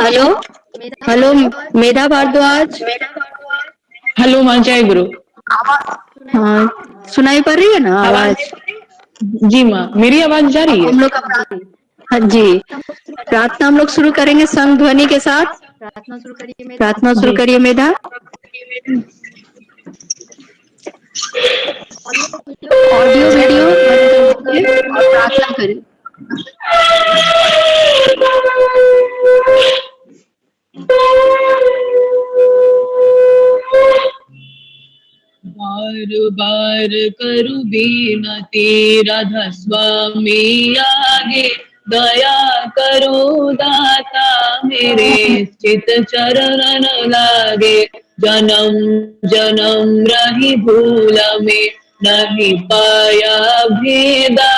Hello hello मेधा Bhardwaj. Hello माँ, जय गुरु। हाँ, सुनाई पड़ रही है ना आवाज? जी माँ, मेरी आवाज जा रही है? हम लोग हाँ जी, प्रार्थना हम लोग शुरू करेंगे संग ध्वनि के साथ। प्रार्थना शुरू जी। करिए मेधा। ऑडियो वीडियो बंद कर दीजिए और प्रार्थना करें। बार बार करू बिनती, राधा स्वामी आगे दया करो दाता, मेरे चित चरण लागे। जन्म जन्म रही भूल में, नहीं पाया भेदा,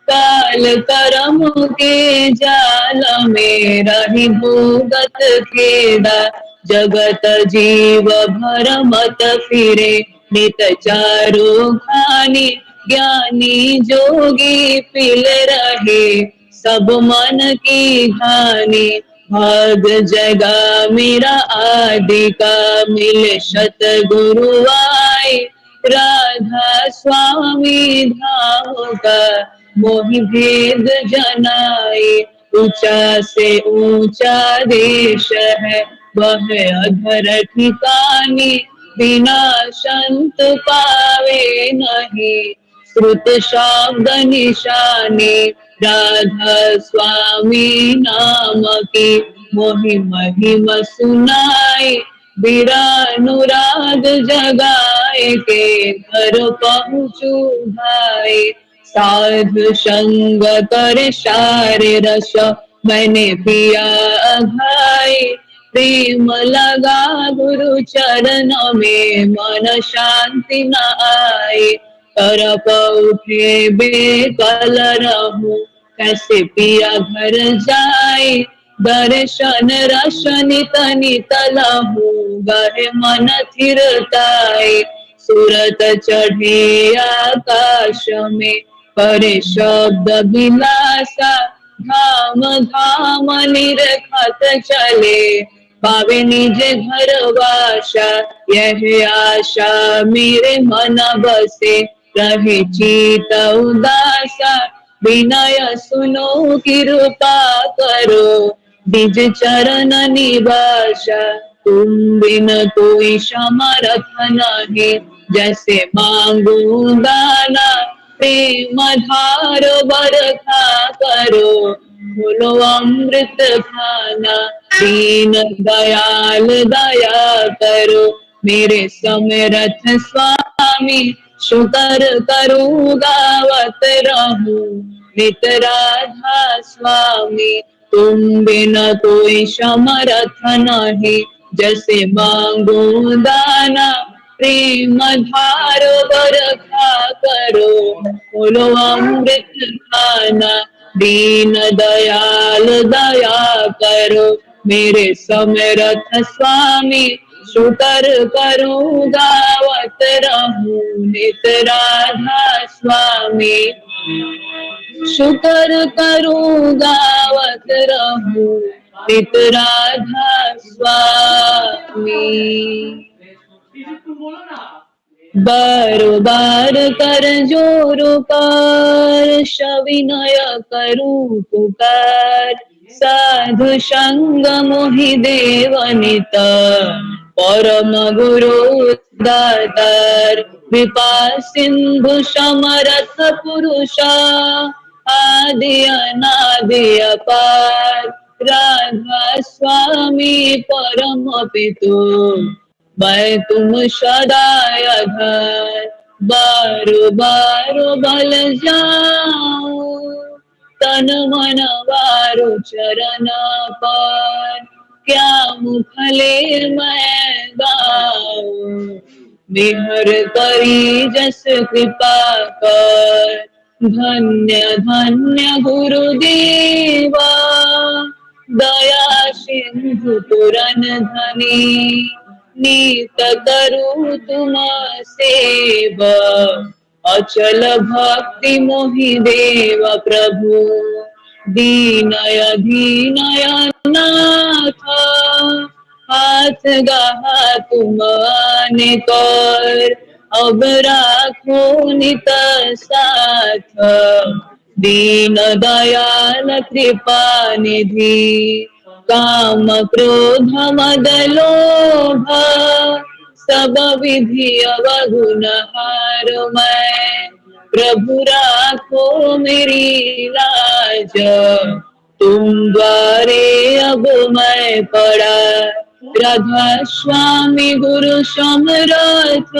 काल करम के जाल में रही भूगत खेदा। जगत जीव भरमत फिरे, नित चारो खानी, ज्ञानी जोगी पिल रहे, सब मन की हानि। भाग जगा मेरा आदि का, मिले सत गुरु आए, राधा स्वामी धाम का मोहि भेद जनाए। ऊंचा से ऊंचा देश है, वह अधर ठिकानी, बिना संत पावे नहीं, श्रुत शब्द निशानी। राधा स्वामी नाम की मोहि महिमा सुनाए, वीरानुराग जगाए के घर पहुँचू भाई। साधु संग कर सारे रस, मैंने पिया अघाई, प्रेम लगा गुरु चरण में, मन शांति न आए। तरप उठे बेकल रहूं, कैसे पिया घर जाए, दर्शन रस नित नित लहूं, गहे मन थिरताए। सूरत चढ़े आकाश में, करे शब्द विलासा, धाम धाम निरखत चले, पावे निज घर वासा। यह आशा मेरे मन बसे, रहे चित उदासा, विनय सुनो कृपा करो, निज चरण निवासा। तुम बिन कोई समर्थ नहीं, जैसे मांगू गाना, प्रेम धार बरखा करो, बोलो अमृत खाना। दीन दयाल दया करो, मेरे समरथ स्वामी, शुकर करूँ गावत रहूं, नित राधा स्वामी। तुम बिना कोई समर्थ नहीं, जैसे मांगू दाना, प्रेम धार बरखा करो, बोलो अमृत खाना। दीन दयाल दया करो, मेरे समरथ स्वामी, शुकर करूँ गावत रहूं, नित राधा स्वामी। शुकर करूँ गावत रहूं, नित राधा स्वामी। बार बार कर जोर कर, सविनय करूँ पुकार, साधु संग मोहि देवनित, परम गुरु दातार। कृपा सिंधु समरथ पुरुष, आदि अनादि अपार, राधा स्वामी परम पितु, मैं तुम सदा आधार। बारो बारो बल जाऊं, तन मन वारो चरण पर, क्या मुखले मैं गाऊं, मेहर करी जस कृपा कर। धन्य धन्य गुरुदेवा, दया सिंधु पुरन धनी, नीत करूँ तुम सेवा, अचल भक्ति मोहि देव प्रभु। दीनय दीनय नाथ, हाथ गहा तुम आने कर, अब राखो नित साथ। दीन दयाल कृपा निधि, काम क्रोध मद लोभ, सब विधि अवगुण हार मैं, प्रभु राखो मेरी लाज। तुम द्वारे अब मैं पड़ा, राधा स्वामी गुरु समरथ,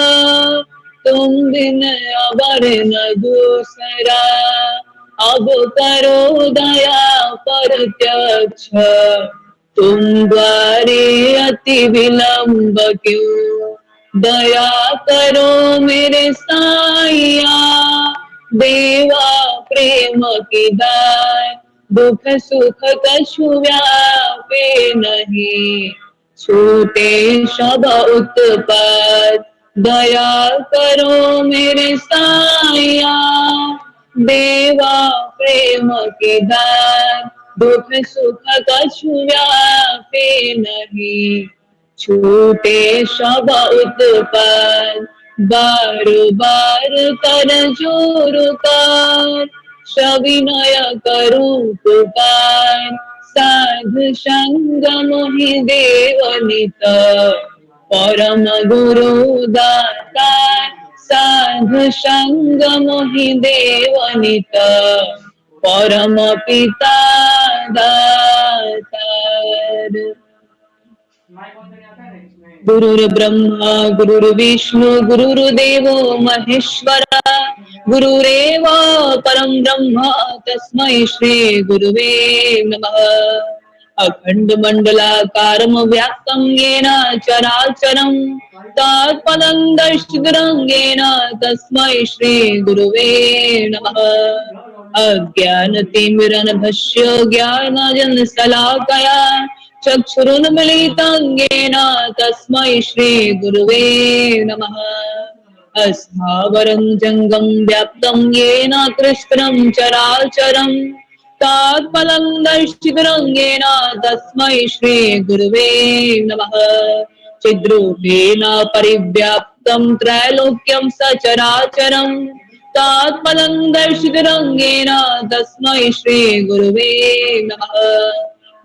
तुम बिन अवर न दूसरा, अब करो दया प्रत्यक्ष। तुम द्वारे अति विलंब क्यों, दया करो मेरे साईया। देवा प्रेम की दाय, दुख सुख कछु व्यापे नहीं, छूटे सब उत्पात, दया करो मेरे साईया। देवा प्रेम की दाय, दुख सुख कछु व्यापे नहीं, छूटे सब उत्पात। बार बार कर जोर कर, सविनय करूं पुकार, साधु संग मोहि देव नित, परम गुरु दाता। साधु संग मोहि देव नित, परम पिता दातार। गुरुर्ब्रह्मा गुरुर्विष्णु गुरुर्देवो महेश्वरा, गुरुरेव परम ब्रह्म तस्मै श्री गुरुवे नमः। अखंड मंडलाकारं व्याप्तं येन चराचरं, तत्पदं दर्शितं येन तस्मै श्री गुरुवे नमः। अज्ञानतिमिरन्धस्य ज्ञानाञ्जनशलाकया, चक्षुरुन्मीलितं येन तस्मै श्री गुरुवे नमः। अस्थावरं जंगम व्याप्तं येन कृष्णं चराचरं, तत्पदं दर्शितं येन तस्मै श्री गुरुवे नमः। चिद्रूपेण परिव्याप्तं त्रैलोक्यं सचराचरं, तत्पदं दर्शितं येन तस्मै श्री गुरुवे नमः।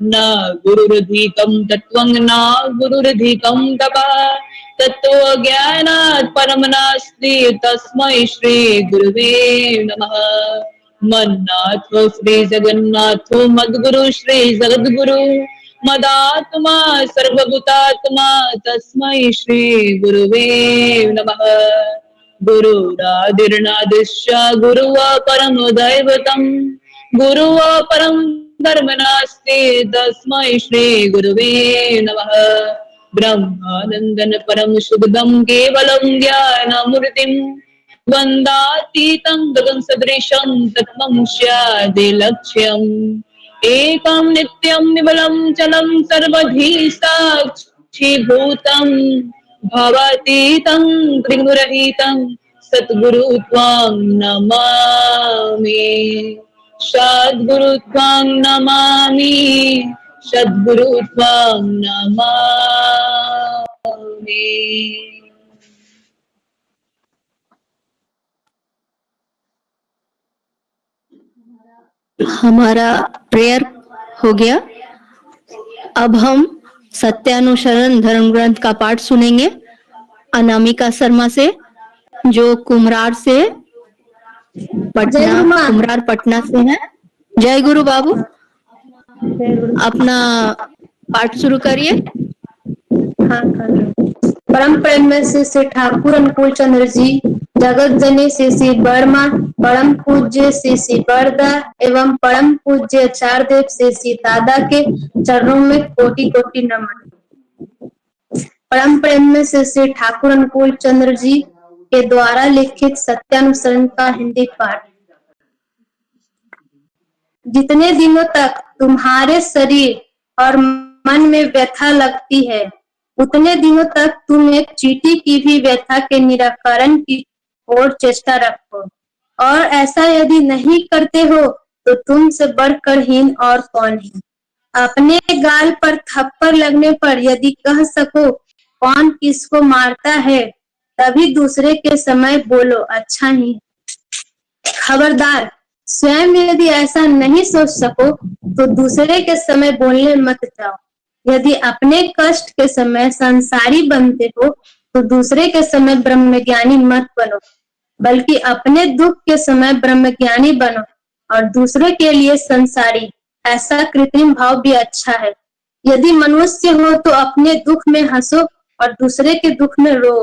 न गुरुरधिकं तत्त्वं न गुरुरधिकं तपः, तत्त्वज्ञानात् परं नास्ति तस्मै श्री गुरुवे नमः। मन्नाथो श्री जगन्नाथो मद्गुरु श्री जगद्गुरु, मदात्मा सर्वभूतात्मा तस्मै श्री गुरुवे नमः। गुरुरादिर्नादिश्च गुरुः परं दैवतं, गुरुः परं धर्म नास्ति तस्मै श्री गुरुवे नमः। ब्रह्मानन्दं परम सुखदं केवलं ज्ञानमूर्तिं, वन्दातीतं गगन सदृशं तत्त्वं स्यादिलक्ष्यम्। एकं नित्यं निबलं चलं सर्वधी साक्षीभूतं, भवातीतं त्रिगुणरहितं सद्गुरु त्वां नमामि। सद्गुरु त्वां नमामि, सद्गुरु त्वां नमामि। हमारा प्रेयर हो गया। अब हम सत्यानुसरण धर्म ग्रंथ का पाठ सुनेंगे अनामिका शर्मा से, जो कुम्हरार पटना से है। जय गुरु बाबू, अपना पाठ शुरू करिए। परम प्रेम में श्री ठाकुर अनुकूल चंद्र जी, जगत जनी श्री वर्मा, परम पूज्य श्री बरदा एवं परम पूज्य चारदेव श्री दादा के चरणों में कोटि कोटि नमन। परम प्रेम में श्री ठाकुर अनुकूल चंद्र जी के द्वारा लिखित सत्यानुसरण का हिंदी पाठ। जितने दिनों तक तुम्हारे शरीर और मन में व्यथा लगती है, उतने दिनों तक तुम एक चींटी की भी व्यथा के निराकरण की ओर चेष्टा रखो, और ऐसा यदि नहीं करते हो तो तुमसे बढ़कर हीन और कौन है। अपने गाल पर थप्पड़ लगने पर यदि कह सको कौन किसको मारता है, तभी दूसरे के समय बोलो अच्छा ही। खबरदार, स्वयं यदि ऐसा नहीं सोच सको तो दूसरे के समय बोलने मत जाओ। यदि अपने कष्ट के समय संसारी बनते हो तो दूसरे के समय ब्रह्मज्ञानी मत बनो, बल्कि अपने दुख के समय ब्रह्मज्ञानी बनो और दूसरे के लिए संसारी। ऐसा कृत्रिम भाव भी अच्छा है। यदि मनुष्य हो तो अपने दुख में हंसो और दूसरे के दुख में रो।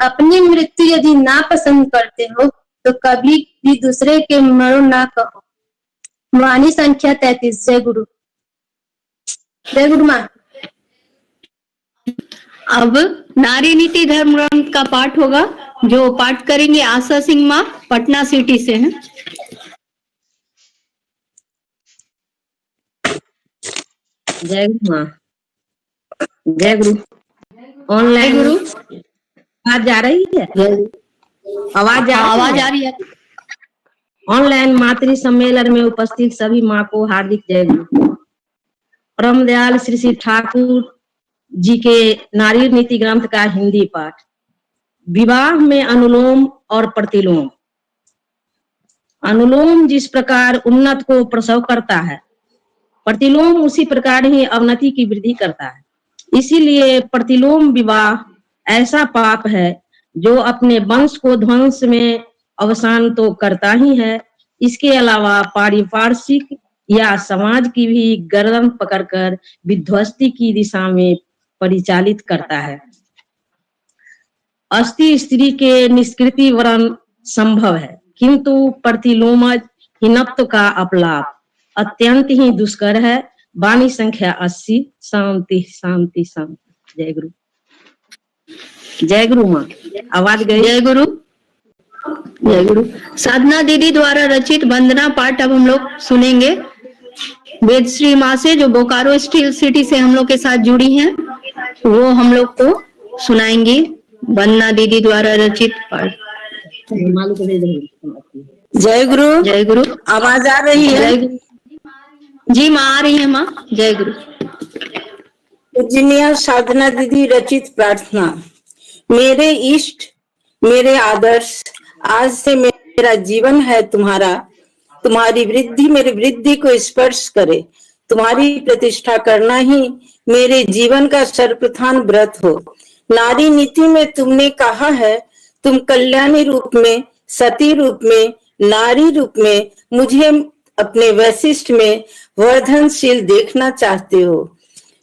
अपनी मृत्यु यदि ना पसंद करते हो तो कभी भी दूसरे के मरो ना कहो। वाणी संख्या 33। जय गुरु। जय गुरु माँ। अब नारी नीति धर्म ग्रंथ का पाठ होगा, जो पाठ करेंगे आशा सिंह माँ, पटना सिटी से हैं। जय गुरु माँ। जय गुरु। ऑनलाइन गुरु आवाज आ रही है? आवाज आ रही है। ऑनलाइन मातृ सम्मेलन में उपस्थित सभी माँ को हार्दिक जय गुरु। परम दयाल श्री श्री ठाकुर जी के नारी नीति ग्रंथ का हिंदी पाठ। विवाह में अनुलोम और प्रतिलोम। अनुलोम जिस प्रकार उन्नत को प्रसव करता है, प्रतिलोम उसी प्रकार ही अवनति की वृद्धि करता है। इसीलिए प्रतिलोम विवाह ऐसा पाप है जो अपने वंश को ध्वंस में अवसान तो करता ही है, इसके अलावा पारिपार्श्विक या समाज की भी गर्दन पकड़कर विध्वस्ती की दिशा में परिचालित करता है। अस्थि स्त्री के निष्कृति वरण संभव है, किंतु प्रतिलोमज हिनत्व का अपलाप अत्यंत ही दुष्कर है। वाणी संख्या 80। शांति शांति शांति। जय गुरु। जय गुरु माँ। आवाज गई? जय गुरु। जय गुरु। साधना दीदी द्वारा रचित वंदना पाठ अब हम लोग सुनेंगे वेद श्री माँ से, जो बोकारो स्टील सिटी से हम लोग के साथ जुड़ी हैं। वो हम लोग को सुनाएंगी वंदना दीदी द्वारा रचित पाठ। जय गुरु। जय गुरु। आवाज आ रही है? जय गुरु। जी माँ आ रही है माँ। जय गुरु। पूजनीय साधना दीदी रचित प्रार्थना। मेरे इष्ट, मेरे आदर्श, आज से मेरा जीवन है तुम्हारा। तुम्हारी वृद्धि मेरी वृद्धि को स्पर्श करे। तुम्हारी प्रतिष्ठा करना ही मेरे जीवन का सर्वप्रधान व्रत हो। नारी नीति में तुमने कहा है, तुम कल्याणी रूप में, सती रूप में, नारी रूप में मुझे अपने वैशिष्ट में वर्धनशील देखना चाहते हो।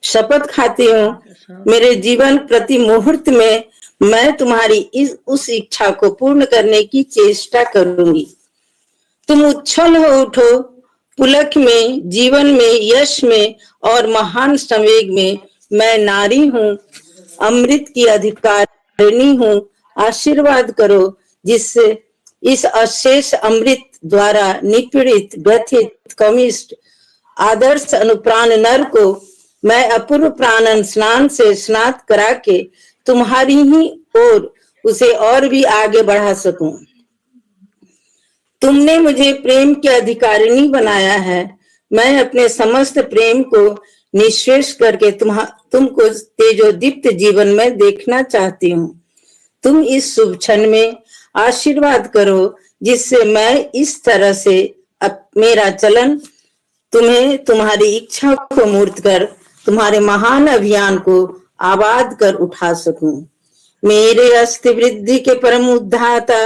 शपथ खाती हूँ मेरे जीवन प्रति मुहूर्त में मैं तुम्हारी उस इच्छा को पूर्ण करने की चेष्टा करूंगी। तुम उच्छल हो उठो, पुलक में, जीवन में, यश में और महान संवेग में। मैं नारी हूँ, अमृत की अधिकारिणी हूँ। आशीर्वाद करो जिससे इस अशेष अमृत द्वारा निपीड़ित, व्यथित, कमिष्ट, आदर्श अनुप्राण नर को मैं अपूर्व प्राणन स्नान से स्नात करा के तुम्हारी ही ओर उसे और भी आगे बढ़ा सकूं। तुमने मुझे प्रेम की अधिकारिणी बनाया है। मैं अपने समस्त प्रेम को निःशेष करके तुमको तेजोदीप्त जीवन में देखना चाहती हूँ। तुम इस शुभ क्षण में आशीर्वाद करो जिससे मैं इस तरह से मेरा चलन तुम्हें तुम्हारी इच्छा को मूर्त कर तुम्हारे महान अभियान को आबाद कर उठा सकूं। मेरे अस्थि वृद्धि के परम उद्धाता,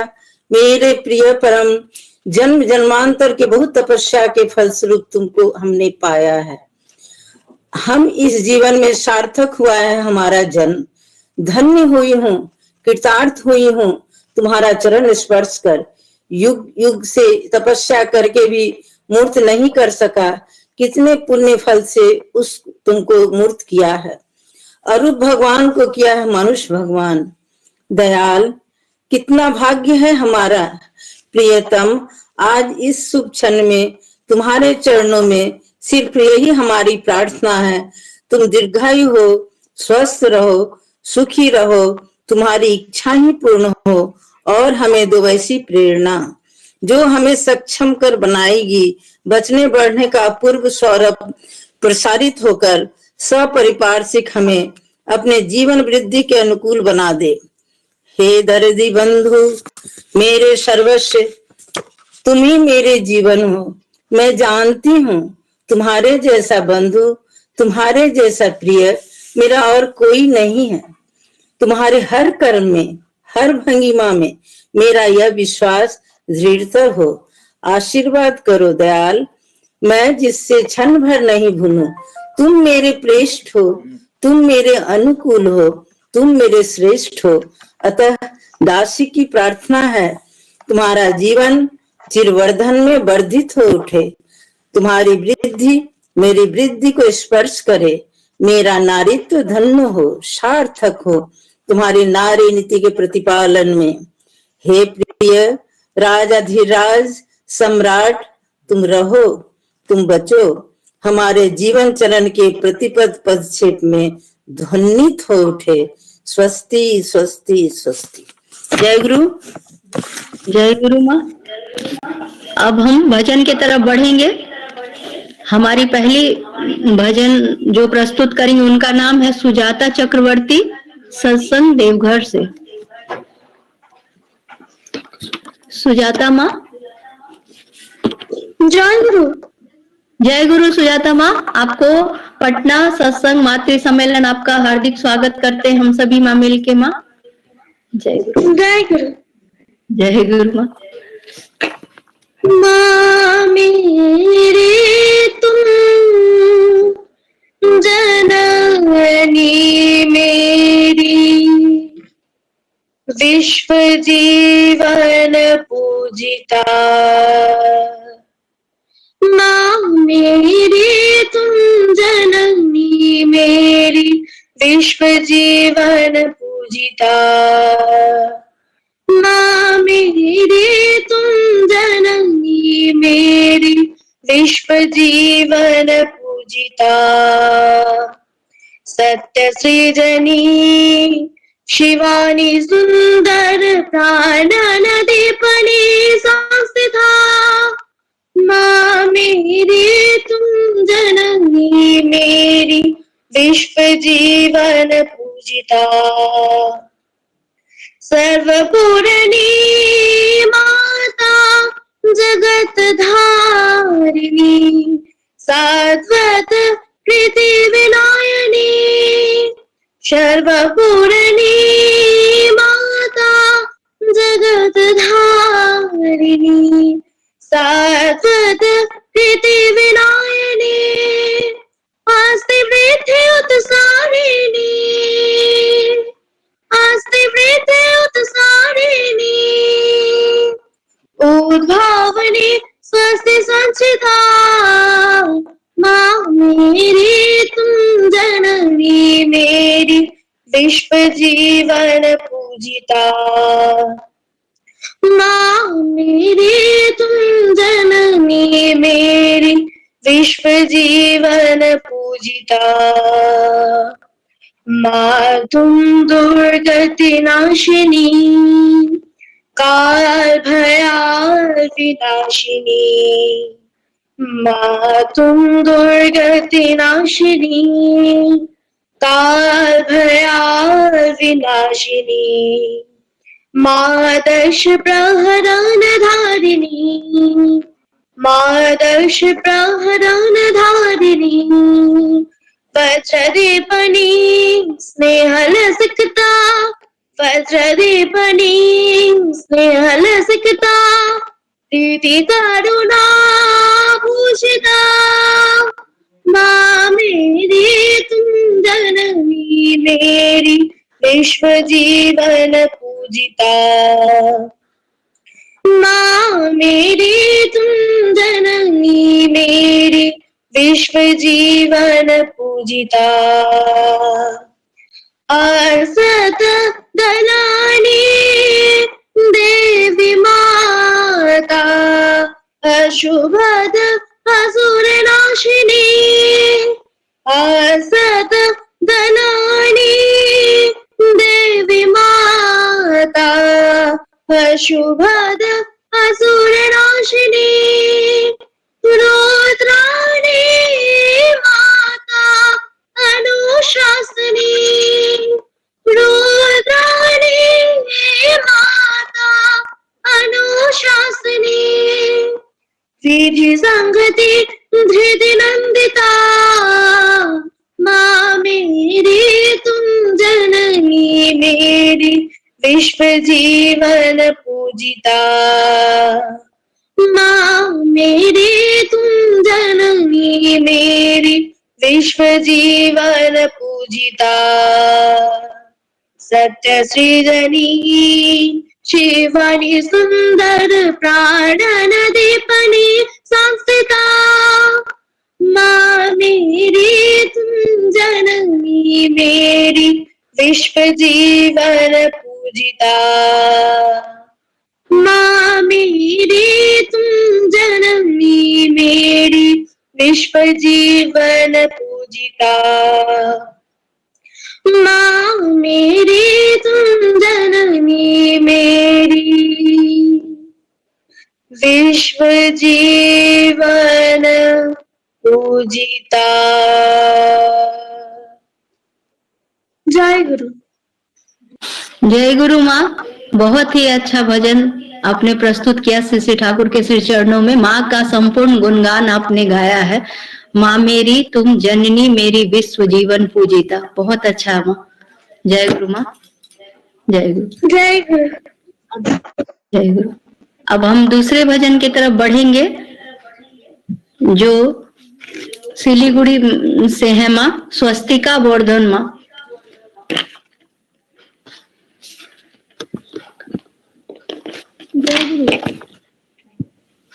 मेरे प्रिय परम, जन्म जन्मांतर के बहुत तपस्या के फलस्वरूप तुमको हमने पाया है। हम इस जीवन में सार्थक हुआ है हमारा जन्म। धन्य हुई हूँ, कृतार्थ हुई हूँ तुम्हारा चरण स्पर्श कर। युग युग से तपस्या करके भी मूर्त नहीं कर सका, कितने पुण्य फल से उस तुमको मूर्त किया है। अरूप भगवान को किया है मनुष्य भगवान। दयाल, कितना भाग्य है हमारा। प्रियतम, आज इस शुभ क्षण में तुम्हारे चरणों में सिर्फ यही हमारी प्रार्थना है। तुम दीर्घायु हो, स्वस्थ रहो, सुखी रहो, तुम्हारी इच्छा ही पूर्ण हो और हमें दो वैसी प्रेरणा जो हमें सक्षम कर बनाएगी बचने बढ़ने का अपूर्व सौरभ प्रसारित होकर सपरिपार्श्विक हमें अपने जीवन वृद्धि के अनुकूल बना दे। हे दर्दी बंधु, मेरे सर्वस्व, तुम ही मेरे जीवन हो। मैं जानती हूँ तुम्हारे जैसा बंधु, तुम्हारे जैसा प्रिय मेरा और कोई नहीं है। तुम्हारे हर कर्म में, हर भंगिमा में मेरा यह विश्वास दृढ़तर हो। आशीर्वाद करो दयाल, मैं जिससे क्षण भर नहीं भूलूं। तुम मेरे प्रेष्ठ हो, तुम मेरे अनुकूल हो, तुम मेरे श्रेष्ठ हो। अतः दासी की प्रार्थना है, तुम्हारा जीवन चिरवर्धन में वर्धित हो उठे। तुम्हारी वृद्धि मेरी वृद्धि को स्पर्श करे। मेरा नारीत्व धन्य हो, सार्थक हो तुम्हारी नारी नीति के प्रतिपालन में। हे प्रिय राजाधिराज सम्राट, तुम रहो, तुम बचो। हमारे जीवन चरण के प्रतिपद पदक्षेप में ध्वनित हो उठे। स्वस्ति स्वस्ति स्वस्ति। जय गुरु। जय गुरु माँ। अब हम भजन की तरफ बढ़ेंगे। हमारी पहली भजन जो प्रस्तुत करेंगे उनका नाम है सुजाता चक्रवर्ती, सत्संग देवघर से। सुजाता माँ। जय गुरु। जय गुरु सुजाता माँ, आपको पटना सत्संग मातृ सम्मेलन आपका हार्दिक स्वागत करते हैं हम सभी माँ मिलके माँ। जय गुरु। जय गुरु। जय गुरु माँ। माँ मेरे तुम जननी मेरी, विश्व जीवन पूजिता। माँ मेरी तुम जननी मेरी, विश्व जीवन पूजिता। माँ मेरी तुम जननी मेरी, विश्व जीवन पूजिता। सत्य सृजनी शिवानी सुंदर प्राणन दीपनी संस्थिता। माँ मेरी तुम जननी मेरी, विश्व जीवन पूजिता। सर्वपूरणी माता जगत धारिणी, सात्वत प्रीति विनायनी। सर्वपूरणी माता जगत धारिणी, सात्वत प्रीति विनायनी। आस्ते वृद्धि उत्सारिणी, आस्ते वृद्धि उत्सारिणी। उद्भावनी स्वस्ति संचिता। माँ मेरी तुम जननी मेरी, विश्व जीवन पूजिता। माँ मेरी तुम जननी मेरी, विश्व जीवन पूजिता। माँ तुम दुर्गति नाशिनी, काल भयाल विनाशिनी। माँ तुम दुर्गति नाशिनी, काल भयाल विनाशिनी। माँ दश प्रहरण धारिणी, माँ दश प्रहरण धारिणी। वज्रदीपनी स्नेहल सिकता, वज्रदीपनी स्नेहल सिकता। प्रीति करुणा भूषिता। माँ मेरी तुम जननी मेरी, विश्व जीवन पूजिता। माँ मेरी तुम जननी मेरी, विश्व जीवन पूजिता। अर्सत दलानी देवी माता, अशुभद असुर नाशिनी। अर्सत दलानी देवी माता, अशुभद असुर नाशिनी। विधि संगति धृति नंदिता, माँ मेरी तुम जननी मेरी विश्व जीवन पूजिता। माँ मेरी तुम जननी मेरी विश्व जीवन पूजिता। सत्य सृजनी शिवानी सुंदर प्राण दीपनी संस्थिता। माँ मेरी तुम जननी मेरी विश्व जीवन पूजिता। माँ मेरी तुम जननी मेरी विश्व जीवन पूजिता। माँ मेरी तुम जननी मेरी विश्व जीवन पूजिता। जय गुरु। जय गुरु माँ। बहुत ही अच्छा भजन आपने प्रस्तुत किया श्री श्री ठाकुर के श्री चरणों में। माँ का संपूर्ण गुणगान आपने गाया है। माँ मेरी तुम जननी मेरी विश्व जीवन पूजिता। बहुत अच्छा माँ। जय गुरु माँ। जय गुरु। जय गुरु। जय गुरु। अब हम दूसरे भजन की तरफ बढ़ेंगे जो सिलीगुड़ी से है माँ स्वस्तिका वर्धन माँ।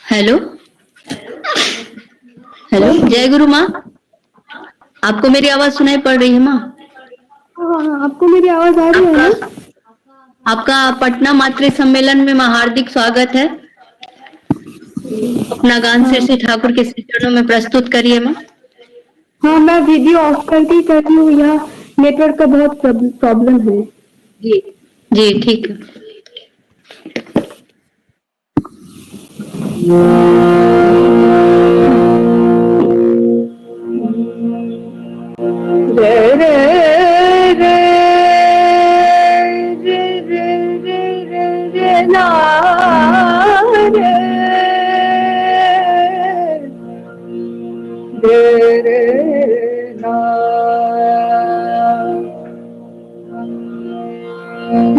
Hello hello. जय गुरु माँ। आपको मेरी आवाज सुनाई पड़ रही है माँ? हाँ, आपको मेरी आवाज आ रही है ना? आपका पटना मातृ सम्मेलन में माँ हार्दिक स्वागत है। अपना गान श्री श्री ठाकुर के श्री चरणों में प्रस्तुत करिए माँ। हाँ, मैं वीडियो ऑफ करके कर रही हूँ, यहाँ नेटवर्क का बहुत प्रॉब्लम है। जी जी ठीक है।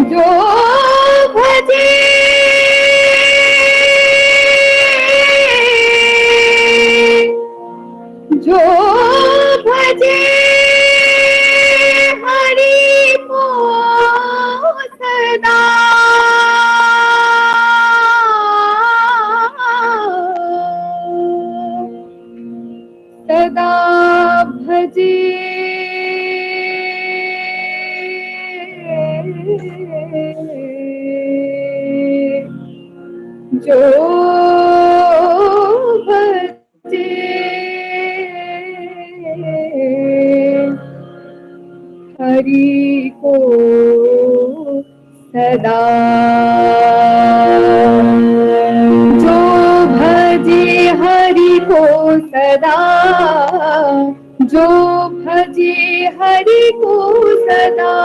जो भजे जो भजे हरि को सदा सदा भजे जो भजे हरि को सदा जो भजे हरि को सदा जो भजे हरि को सदा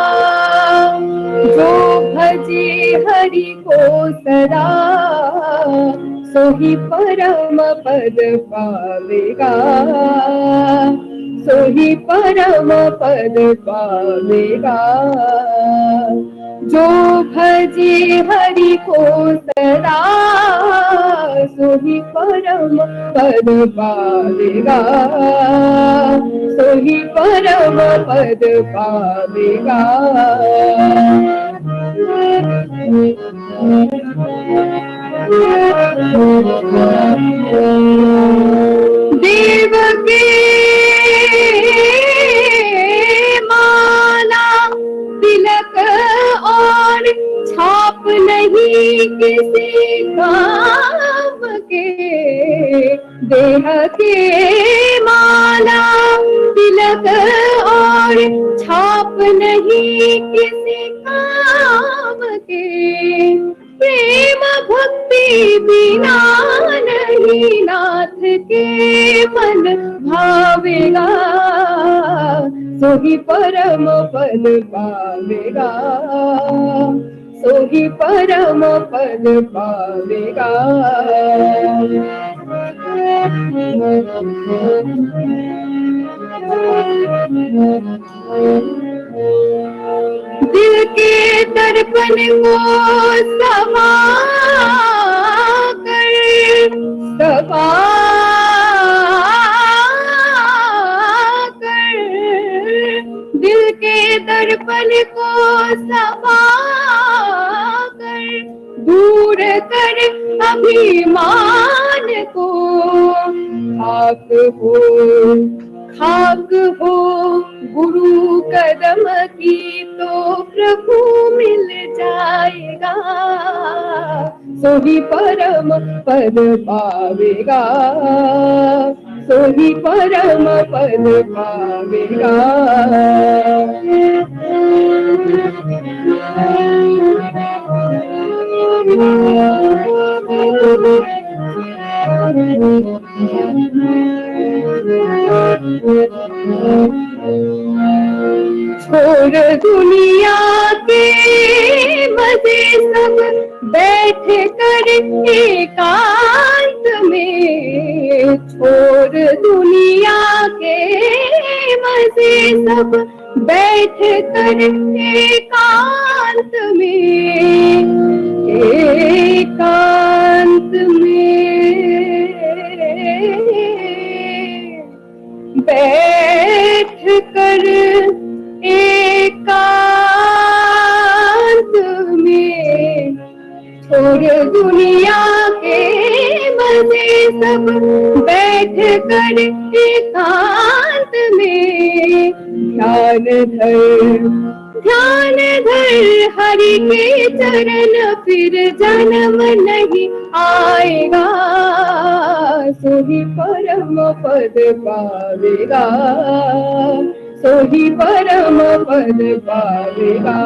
जो भजे हरि को सदा सोही परम पद पावेगा सोही परम पद पावेगा जो भजे हरि को सदा सोही परम पद पावेगा सोही परम पद पावेगा देव के माला तिलक और छाप नहीं किसी काम के देह के माला तिलक और छाप नहीं किसी काम के प्रेम भक्ति बिना नहीं नाथ के मन भावेगा सोही परम पद पावेगा सोही परम पद पावेगा को समा कर दिल के दर्पण को समा कर दूर कर अभिमान को खाक हो गुरु कदम की तो प्रभु मिल जाएगा, सोही परम पद पावेगा, सोही परम पद पावेगा। छोड़ दुनिया के मजे सब बैठ कर एकांत में, छोड़ दुनिया के मजे सब बैठ कर एकांत में, एकांत में बैठ कर एकांत में, छोड़ दुनिया के मजे सब बैठ कर एकांत में, ध्यान धर हरि के चरण फिर जन्म नहीं आएगा, सोही परम पद पावेगा, सोही परम पद पावेगा।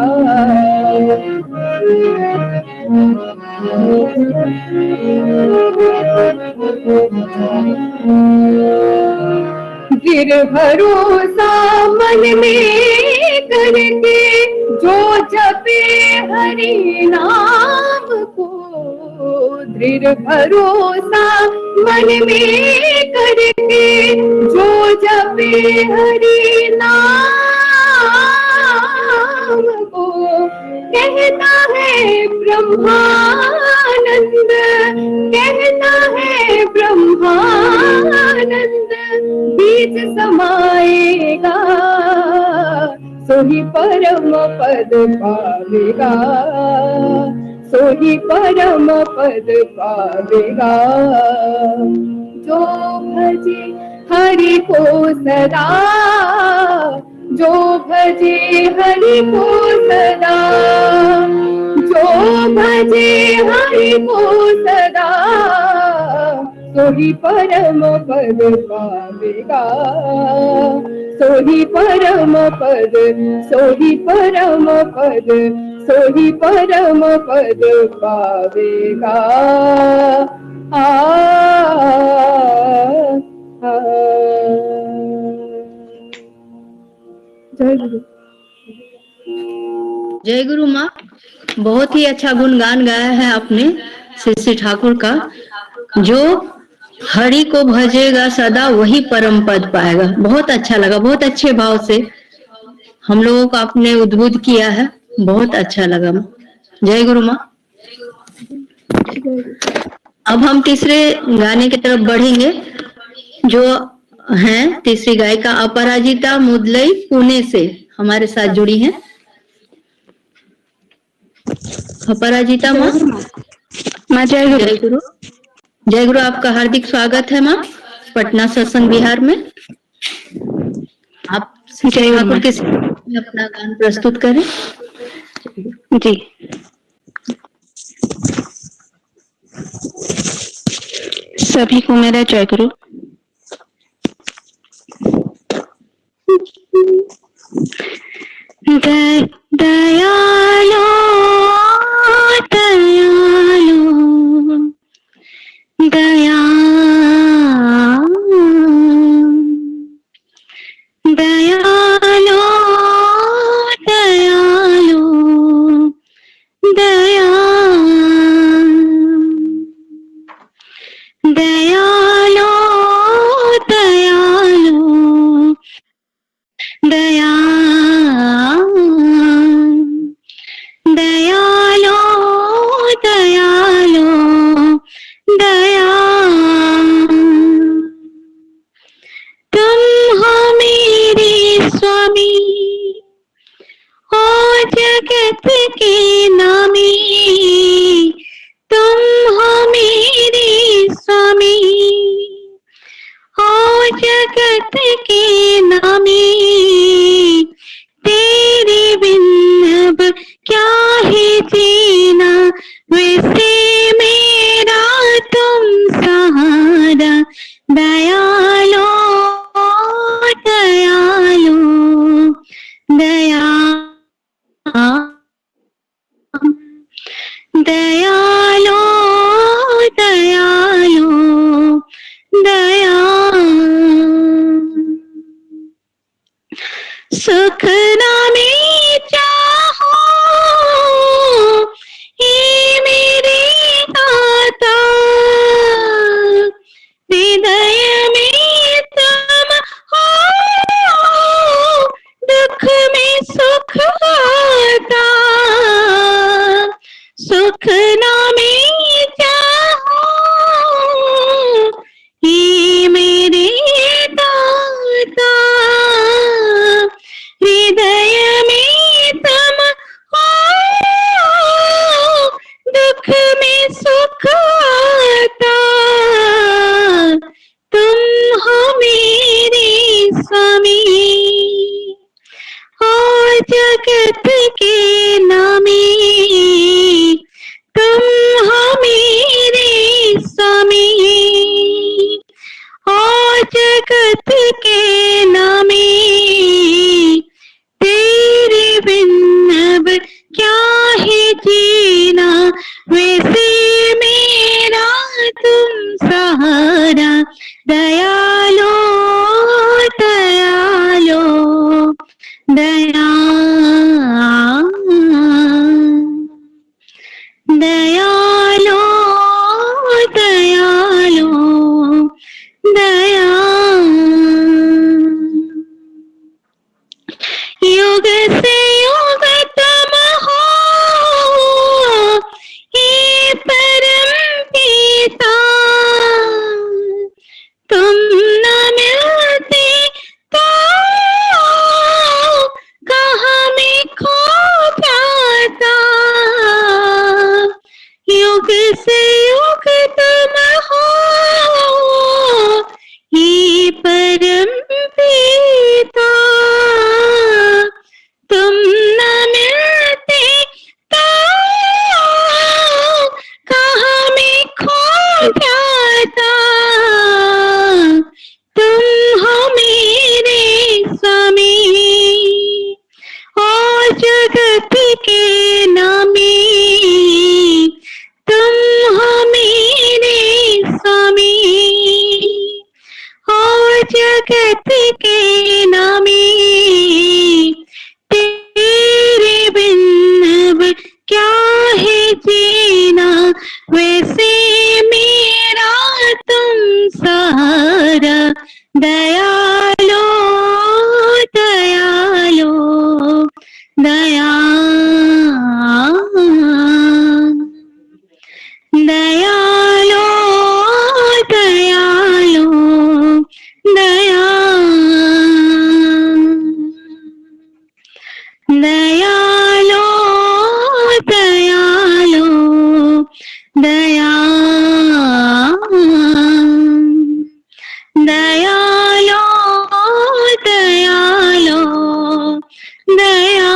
दृढ़ भरोसा मन में करके जो जपे हरि नाम को, दृढ़ भरोसा मन में करके जो जपे हरि नाम को, कहता है ब्रह्मानंद, कहता है ब्रह्मानंद बीज समाएगा, सोही परम पद पावेगा, सोही परम पद पावेगा। जो भजे हरि को सदा, जो भजे हरि को सदा, जो भजे हरि को सदा, सोही परम पद पावेगा, सोही परम पद, सोही परम पद, सोही परम पद पावेगा। जय गुरु। जय गुरु माँ, बहुत ही अच्छा गुणगान गाया है आपने श्री श्री ठाकुर का। जो हरि को भजेगा सदा वही परम पद पाएगा। बहुत अच्छा लगा, बहुत अच्छे भाव से हम लोगों को आपने उद्बुद्ध किया है, बहुत अच्छा लगा माँ। जय गुरु माँ। अब हम तीसरे गाने की तरफ बढ़ेंगे, जो हैं तीसरी गायिका अपराजिता मुदलई पुणे से हमारे साथ जुड़ी हैं। अपराजिता माँ। जय गुरु। जय गुरु। जय गुरु, आपका हार्दिक स्वागत है माँ पटना सत्संग बिहार में। आप जय ठाकुर के अपना गान प्रस्तुत करें। जी। सभी को मेरा जय गुरु। दयालो दयालो दया दयालो दयालो दया दयालो दयालो दया दयालो जगत के नामी, तेरे बिन अब क्या है जीना, वैसे मेरा तुम सहारा। दयालो दयालो दया दयालो दयालो दया। सुख ना में चाहो ये मेरे दाता, हृदय में तुम हो, दुख में सुख आता। सुख ना में चाहो ये मेरे दाता, हृदय में तुम हो, दुख में सुख आता। तुम हो मेरे स्वामी, हो जगत के नामी। तुम हो मेरे स्वामी, हो जगत के नामी। तेरे बिन अब क्या है जीना, वैसे मेरा तुम सहारा। दयालो दयालो दया दयालो दयालो दया। युग से युग तुम हो हे परम पिता, तुम न मिलते तो कहाँ मैं खो जाता। युग से युग तुम हो हे परम पिता, तुम न मिलते तो कहाँ मैं खो जाता। तुम हो मेरे स्वामी, ओ जगत के नामी। तुम हो मेरे स्वामी, ओ जगत के नामी। तेरे बिन अब क्या है जीना, वैसे मेरा तुम सहारा। दयालो दयालो दया दयालो दयालो दया दयालो दयालो दया दयालो दयालो दया।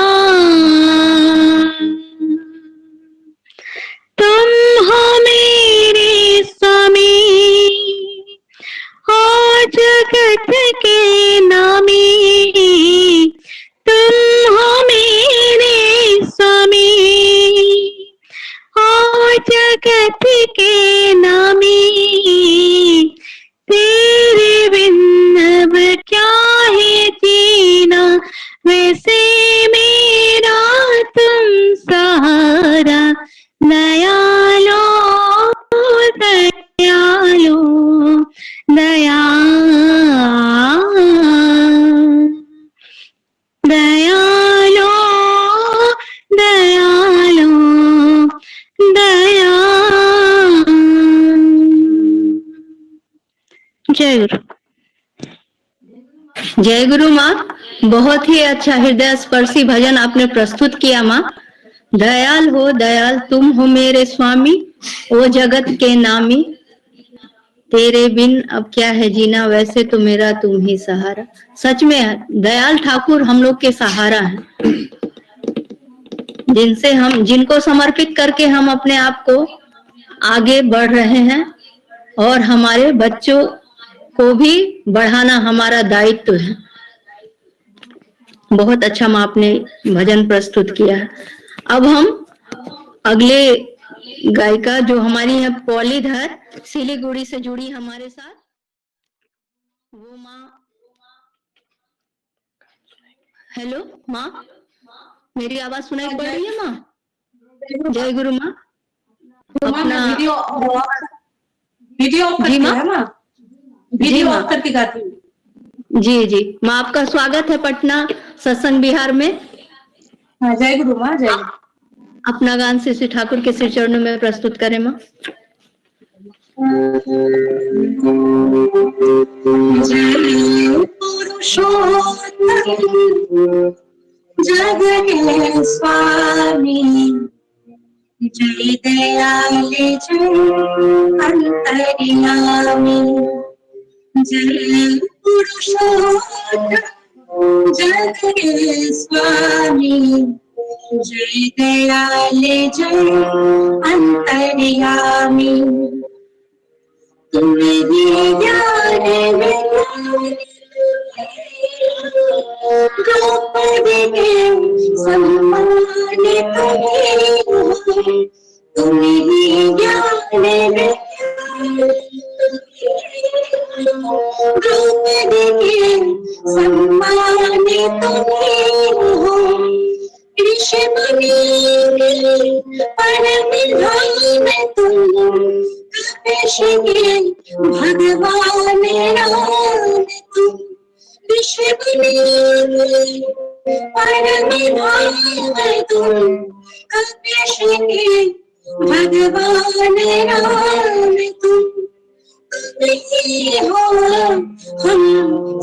तुम हो मेरे स्वामी, हो जगत के नामी। तुम हो मेरे स्वामी, हो जगत के नामी। तेरे बिन अब क्या है जीना, वैसे मेरा तुम सहारा। दयालो दयालो दया दयालो दयालो दया। जय गुरु। जय गुरु माँ, बहुत ही अच्छा हृदय स्पर्शी भजन आपने प्रस्तुत किया माँ। दयाल हो दयाल तुम हो मेरे स्वामी, ओ जगत के नामी। तेरे बिन अब क्या है जीना, वैसे तो मेरा तुम ही सहारा। सच में दयाल ठाकुर हम लोग के सहारा हैं, जिनको समर्पित करके हम अपने आप को आगे बढ़ रहे हैं, और हमारे बच्चों को भी बढ़ाना हमारा दायित्व है। बहुत अच्छा माँ आपने भजन प्रस्तुत किया है। अब हम अगले गायिका जो हमारी है पॉलीधर सिलीगुड़ी से जुड़ी हमारे साथ, वो माँ। हेलो माँ, मेरी आवाज सुनाई पड़ रही है माँ? जय गुरु माँ। अपना वीडियो ऑफ जी माँ, वीडियो ऑफ करके गाती हूँ। जी जी माँ, आपका स्वागत है पटना सत्संग बिहार में। हाँ, जय गुरु माँ, जय गुरु। अपना गान श्री ठाकुर के श्री चरणों में प्रस्तुत करें माँ। जग के स्वामी, जय दयाल जय अंतर्यामी, जय पुरुषोत्तम जग के स्वामी, जय दयाल जय अंतर्यामी। तुम्हें ज्ञान में द्रौपदी के सम्मानित हो, तुम्हें ज्ञान में द्रौपदी के सम्मानित हो। ऋषि मुनि परम धाम तुम, कपिश के भगवान राम तुम। ऋषि मुनि परम धाम तुम, कपिश के भगवान राम तुम। तुम्ही हो हम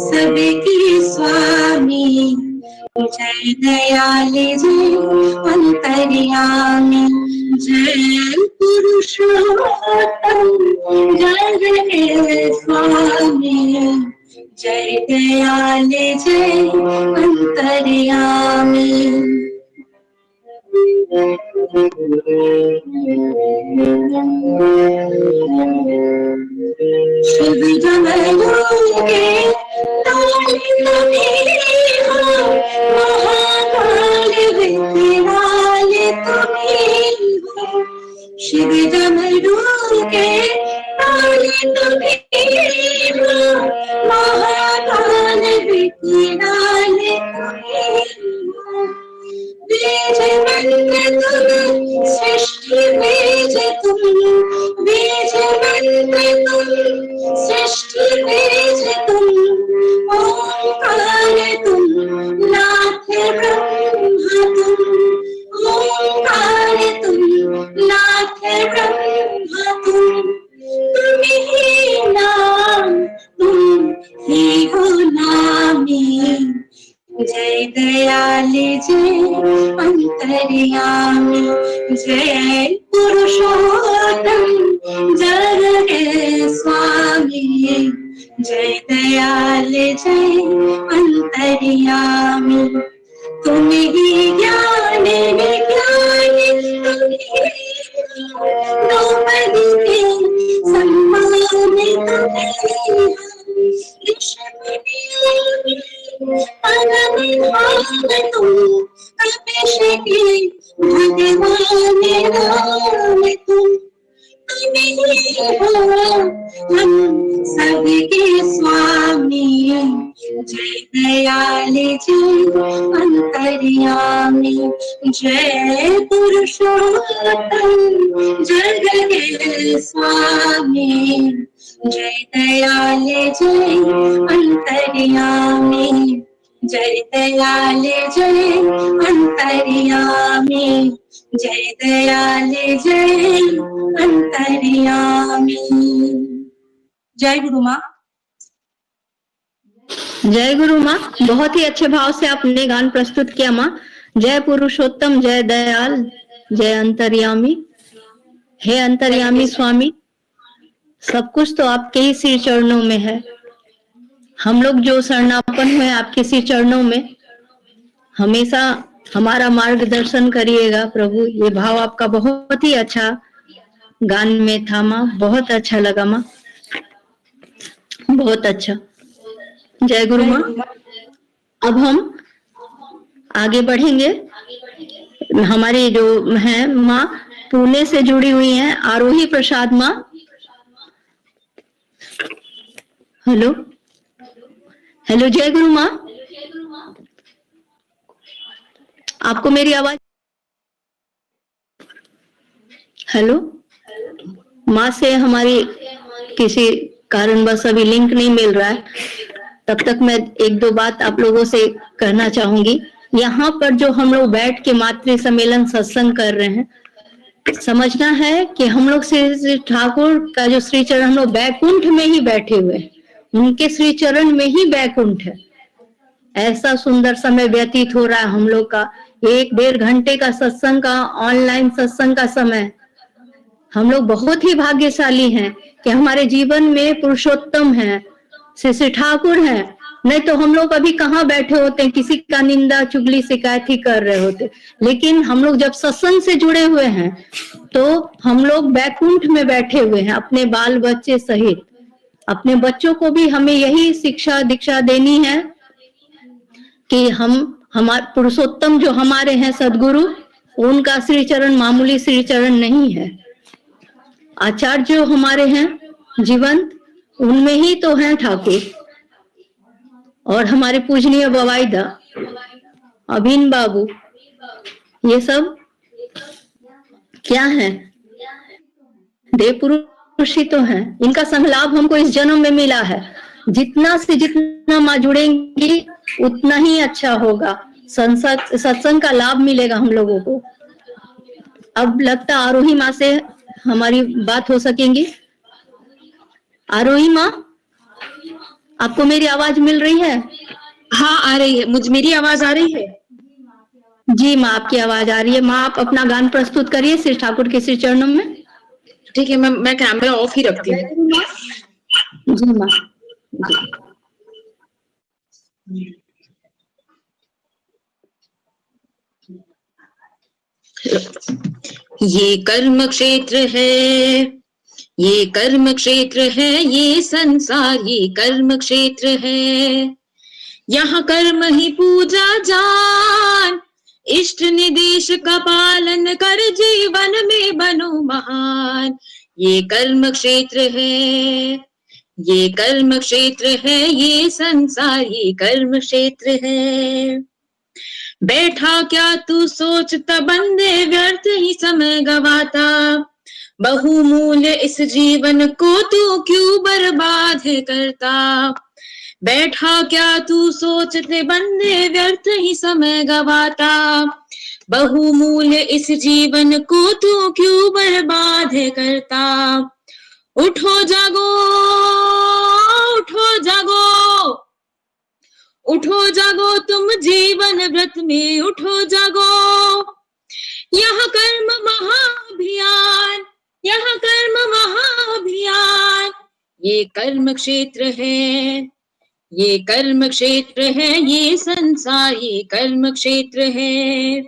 सबके स्वामी, जय दयाल जय अंतर्यामी, जय पुरुषोत्तम जग के स्वामी, जय दयाल जय अंतर्यामी। शिव जमलों के महाकाल विकराल तुम्ही हो। शिव जमलों के तुम्ही हो, महाकाल विकराल तुम्ही हो। बीज मंत्र तुम, सृष्टि बीज तुम, बीज मंत्र तुम, सृष्टि बीज तुम। ओंकार तुम, नाथ ब्रह्म तुम, ओंकार तुम, नाथ ब्रह्म तुम। तुम ही नाम, तुम ही हो नामी, जय दयाल जय अंतर्यामी, जय पुरुषोत्तम जग के स्वामी, जय दयाल जय अंतर्यामी। तुम ही ज्ञान विज्ञान, तुम ही द्रौपदी के सम्मान तुम्ही। ऋषि मुनि परम धाम तुम, कपिश के भगवान राम तुम। तुम्ही हो हम सबके स्वामी, जय दयाल जय अंतर्यामी, जय पुरुषोत्तम जग के स्वामी, जय दयाल जय अंतर्यामी, जय दयाल जय अंतर्यामी, जय दयाल जय अंतर्यामी। जय गुरु माँ। जय गुरु माँ, बहुत ही अच्छे भाव से आपने गान प्रस्तुत किया माँ। जय पुरुषोत्तम जय दयाल जय अंतर्यामी, हे अंतर्यामी स्वामी, सब कुछ तो आपके ही श्री चरणों में है। हम लोग जो शरणापन हुए आपके श्री चरणों में, हमेशा हमारा मार्गदर्शन करिएगा प्रभु। ये भाव आपका बहुत ही अच्छा गान में था माँ, बहुत अच्छा लगा माँ, बहुत अच्छा। जय गुरु माँ। अब हम आगे बढ़ेंगे। हमारी जो है माँ पुणे से जुड़ी हुई हैं, आरोही प्रसाद माँ। हेलो हेलो, जय गुरु माँ। आपको मेरी आवाज? हेलो माँ से हमारी किसी कारणवश अभी लिंक नहीं मिल रहा है, तब तक मैं एक दो बात आप लोगों से कहना चाहूंगी। यहाँ पर जो हम लोग बैठ के मातृ सम्मेलन सत्संग कर रहे हैं, समझना है कि हम लोग श्री ठाकुर का जो श्री चरण, हम लोग बैकुंठ में ही बैठे हुए हैं, उनके श्री चरण में ही बैकुंठ है। ऐसा सुंदर समय व्यतीत हो रहा है हम लोग का। 1-1.5 घंटे का सत्संग का, ऑनलाइन सत्संग का समय। हम लोग बहुत ही भाग्यशाली हैं कि हमारे जीवन में पुरुषोत्तम है, श्री ठाकुर है। नहीं तो हम लोग अभी कहाँ बैठे होते हैं, किसी का निंदा चुगली शिकायत ही कर रहे होते। लेकिन हम लोग जब सत्संग से जुड़े हुए हैं तो हम लोग बैकुंठ में बैठे हुए हैं अपने बाल बच्चे सहित। अपने बच्चों को भी हमें यही शिक्षा दीक्षा देनी है कि हम हमारे पुरुषोत्तम जो हमारे हैं सदगुरु, उनका श्री चरण मामूली श्री चरण नहीं है। आचार्य जो हमारे हैं जीवंत, उनमें ही तो हैं ठाकुर। और हमारे पूजनीय बवाईदा, अभिन बाबू, ये सब क्या है? देव पुरुष ही तो हैं। इनका संलाभ हमको इस जन्म में मिला है। जितना से जितना माँ जुड़ेंगी उतना ही अच्छा होगा, सत्संग का लाभ मिलेगा हम लोगों को। अब लगता आरोही माँ से हमारी बात हो सकेंगी। आरोही माँ, आपको मेरी आवाज मिल रही है? हाँ आ रही है, मेरी आवाज आ रही है? जी माँ, आपकी आवाज आ रही है। माँ आप अपना गान प्रस्तुत करिए श्री ठाकुर के श्री चरणों में। ठीक है, मैं कैमरा ऑफ ही रखती हूँ। जी माँ। ये कर्म क्षेत्र है, ये कर्म क्षेत्र है, ये संसार ये कर्म क्षेत्र है। यहाँ कर्म ही पूजा जान, इष्ट निदेश का पालन कर जीवन में बनो महान। ये कर्म क्षेत्र है, ये कर्म क्षेत्र है, ये संसार ये कर्म क्षेत्र है। बैठा क्या तू सोचता बंदे, व्यर्थ ही समय गवाता। बहुमूल्य इस जीवन को तू क्यों बर्बाद करता। बैठा क्या तू सोचते बंदे, व्यर्थ ही समय गवाता। बहुमूल्य इस जीवन को तू क्यों बर्बाद करता। उठो जागो, उठो जागो, उठो जागो तुम जीवन व्रत में उठो जागो। यहाँ कर्म महाअभियान, यहाँ कर्म महाअभियान। ये कर्म क्षेत्र है, ये कर्म क्षेत्र है, ये संसार ये कर्म क्षेत्र है।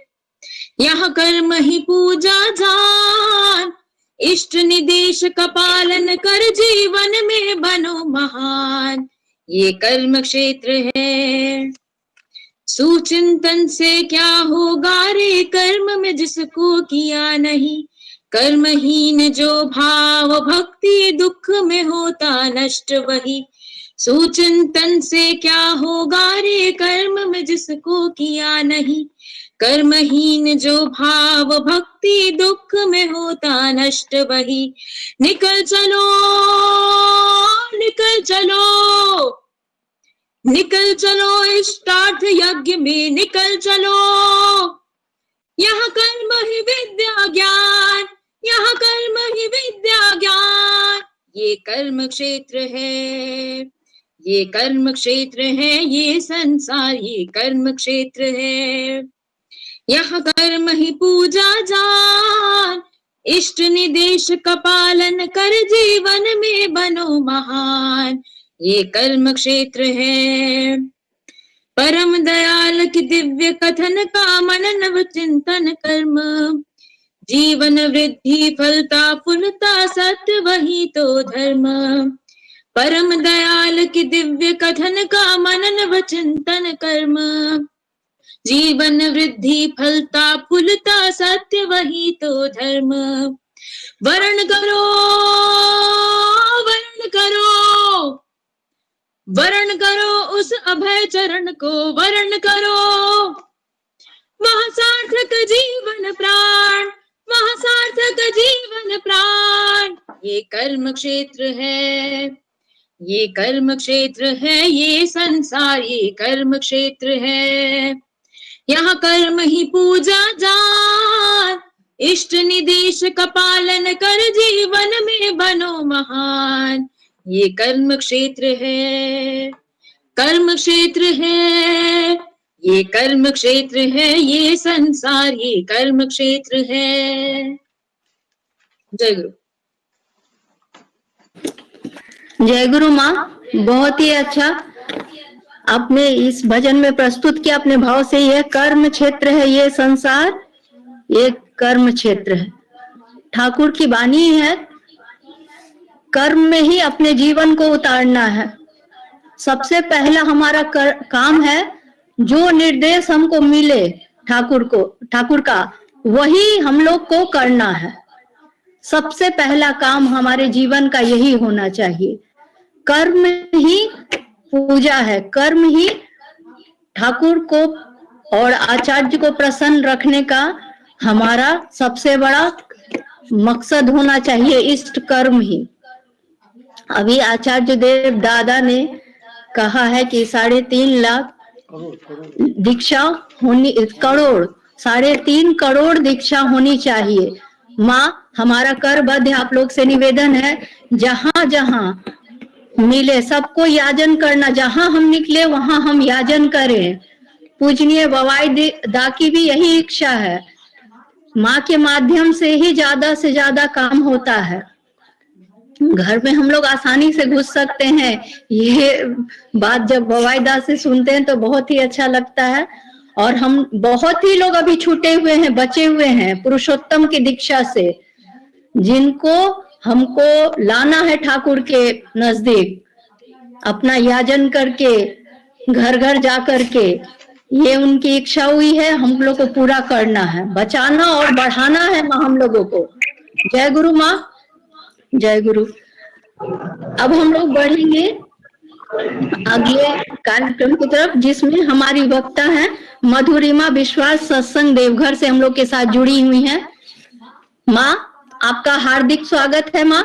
यहाँ कर्म ही पूजा जान, इष्ट निदेश का पालन कर जीवन में बनो महान। ये कर्म क्षेत्र है। सुचिंतन से क्या होगा रे कर्म में जिसको किया नहीं। कर्महीन जो भाव भक्ति दुख में होता नष्ट वही। सुचिंतन से क्या होगा रे कर्म में जिसको किया नहीं। कर्महीन जो भाव भक्ति दुख में होता नष्ट वही। निकल चलो, निकल चलो, निकल चलो इष्टार्थ यज्ञ में निकल चलो। यहाँ कर्म ही विद्या ज्ञान, यहाँ कर्म ही विद्या ज्ञान। ये कर्म क्षेत्र है, ये कर्म क्षेत्र है, ये संसार ये कर्म क्षेत्र है। यहाँ कर्म ही पूजा जान, इष्ट निदेश का पालन कर जीवन में बनो महान, ये कर्म क्षेत्र है। परम दयाल की दिव्य कथन का मनन व चिंतन कर्म, जीवन वृद्धि फलता फुलता सत्य वही तो धर्म। परम दयाल की दिव्य कथन का मनन व चिंतन कर्म, जीवन वृद्धि फलता फुलता सत्य वही तो धर्म। वर्ण करो वर्ण करो वर्ण करो उस अभय चरण को, वर्ण करो महासार्थक जीवन प्राण, महासार्थक जीवन प्राण। ये कर्म क्षेत्र है, ये कर्म क्षेत्र है, ये संसार ये कर्म क्षेत्र है। यहाँ कर्म ही पूजा जान, इष्ट निदेश का पालन कर जीवन में बनो महान, ये कर्म क्षेत्र है, कर्म क्षेत्र है, ये कर्म क्षेत्र है, ये संसार ये कर्म क्षेत्र है। जय गुरु। जय गुरु माँ, बहुत ही अच्छा आपने इस भजन में प्रस्तुत किया अपने भाव से। यह कर्म क्षेत्र है, ये संसार ये कर्म क्षेत्र है। ठाकुर की वाणी है, कर्म में ही अपने जीवन को उतारना है। सबसे पहला हमारा काम है, जो निर्देश हमको मिले ठाकुर का वही हम लोग को करना है। सबसे पहला काम हमारे जीवन का यही होना चाहिए। कर्म ही पूजा है, कर्म ही ठाकुर को और आचार्य को प्रसन्न रखने का हमारा सबसे बड़ा मकसद होना चाहिए, इष्ट कर्म ही। अभी आचार्य देव दादा ने कहा है कि 3.5 लाख दीक्षा होनी, 3.5 करोड़ दीक्षा होनी चाहिए। माँ, हमारा करबद्ध आप लोग से निवेदन है, जहां जहां मिले सबको याजन करना, जहां हम निकले वहां हम याजन करें। पूजनीय बवाई दा की भी यही इच्छा है। माँ के माध्यम से ही ज्यादा से ज्यादा काम होता है। घर में हम लोग आसानी से घुस सकते हैं, ये बात जब बवाई दा से सुनते हैं तो बहुत ही अच्छा लगता है। और हम बहुत ही लोग अभी छूटे हुए हैं, बचे हुए हैं पुरुषोत्तम की दीक्षा से, जिनको हमको लाना है ठाकुर के नजदीक, अपना याजन करके घर घर जा करके। ये उनकी इच्छा हुई है, हम लोग को पूरा करना है, बचाना और बढ़ाना है माँ हम लोगों को। जय गुरु माँ, जय गुरु। अब हम लोग बढ़ेंगे अगले कार्यक्रम की तरफ, जिसमें हमारी वक्ता है मधुरिमा विश्वास सत्संग देवघर से हम लोग के साथ जुड़ी हुई हैं। माँ, आपका हार्दिक स्वागत है माँ।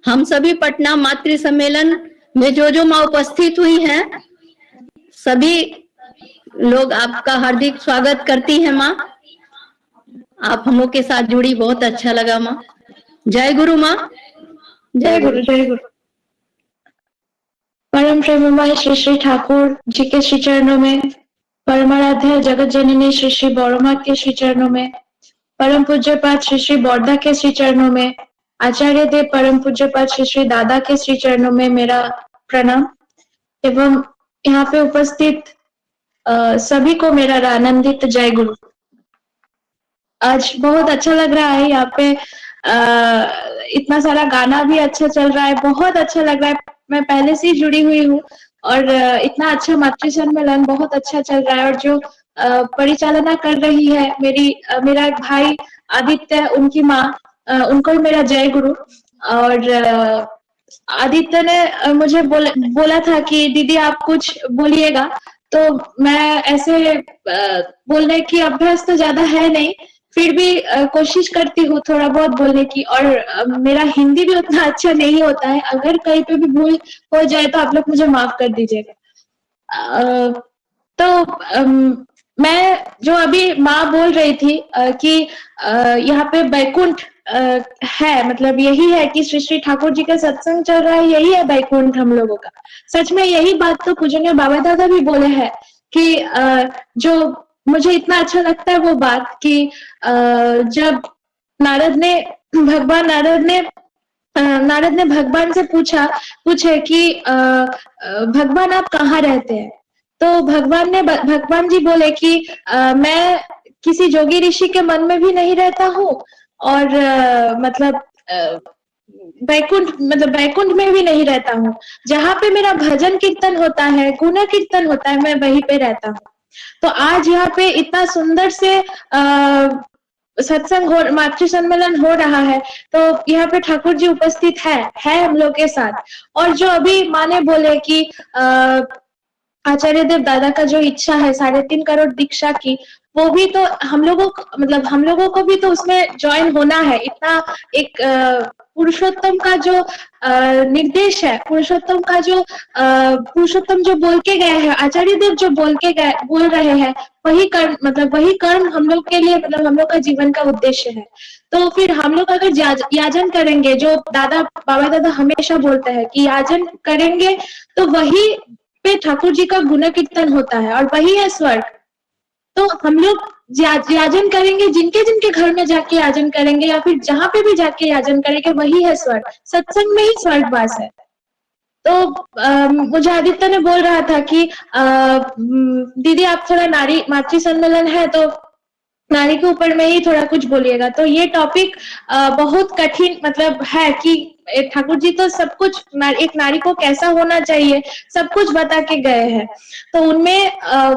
हम सभी पटना मातृ सम्मेलन में जो माँ उपस्थित हुई हैं, सभी लोग आपका हार्दिक स्वागत करती हैं माँ। आप हम लोग के साथ जुड़ी, बहुत अच्छा लगा माँ। जय गुरु माँ। जय गुरु, जय गुरु। परम प्रेममय श्री श्री ठाकुर जी के श्री चरणों में, परमाराध्य जगत जननी श्री श्री बौड़मा के श्री चरणों में, परम पूज्य पाद श्री श्री बौड़दा के श्री चरणों में, आचार्य देव परम पूज्य पाद श्री श्री दादा के श्री चरणों में मेरा प्रणाम। एवं यहाँ पे उपस्थित सभी को मेरा आनंदित जय गुरु। आज बहुत अच्छा लग रहा है यहाँ पे, इतना सारा गाना भी अच्छा चल रहा है, बहुत अच्छा लग रहा है। मैं पहले से ही जुड़ी हुई हूँ और इतना अच्छा मातृ सम्मेलन बहुत अच्छा चल रहा है। और जो परिचालना कर रही है मेरा एक भाई आदित्य, उनकी माँ, उनको भी मेरा जय गुरु। और आदित्य ने मुझे बोला था कि दीदी आप कुछ बोलिएगा, तो मैं ऐसे बोलने की अभ्यास तो ज्यादा है नहीं, फिर भी कोशिश करती हूँ थोड़ा बहुत बोलने की। और मेरा हिंदी भी उतना अच्छा नहीं होता है, अगर कहीं पे भी भूल हो जाए तो आप लोग मुझे माफ कर दीजिएगा। तो मैं जो अभी माँ बोल रही थी कि यहाँ पे बैकुंठ है, मतलब यही है कि श्री श्री ठाकुर जी का सत्संग चल रहा है, यही है बैकुंठ हम लोगों का। सच में यही बात तो पूजनीय बाबा दादा भी बोले हैं कि जो मुझे इतना अच्छा लगता है वो बात कि जब भगवान नारद ने भगवान से पूछे कि भगवान आप कहाँ रहते हैं? तो भगवान जी बोले कि मैं किसी जोगी ऋषि के मन में भी नहीं रहता हूँ और वैकुंठ में भी नहीं रहता हूँ। जहाँ पे मेरा भजन कीर्तन होता है, गुण कीर्तन होता है, मैं वहीं पे रहता हूँ। तो आज यहाँ पे इतना सुंदर से सत्संग मातृ सम्मेलन हो रहा है, तो यहाँ पे ठाकुर जी उपस्थित है हम लोग के साथ। और जो अभी माँ ने बोले कि आचार्य देव दादा का जो इच्छा है 3.5 करोड़ दीक्षा की, वो भी तो हम लोगों को भी तो उसमें ज्वाइन होना है। इतना एक पुरुषोत्तम का जो निर्देश है, पुरुषोत्तम जो बोल के गए हैं, आचार्य देव जो बोल रहे हैं, वही कर्म हम लोग के लिए हम लोग का जीवन का उद्देश्य है। तो फिर हम लोग अगर याजन करेंगे, जो बाबा दादा हमेशा बोलते हैं कि याजन करेंगे, तो वही पे ठाकुर जी का गुण कीर्तन होता है और वही है स्वर्ग। तो हम लोग याजन करेंगे, जिनके घर में जाके याजन करेंगे या फिर जहां पे भी जाके याजन करेंगे, वही है स्वर्ग। सत्संग में ही स्वर्गवास है। तो मुझे आदित्य ने बोल रहा था कि दीदी आप थोड़ा नारी मातृ सम्मेलन है तो नारी के ऊपर में ही थोड़ा कुछ बोलिएगा। तो ये टॉपिक बहुत कठिन है कि ठाकुर जी तो सब कुछ एक नारी को कैसा होना चाहिए सब कुछ बता के गए हैं। तो उनमें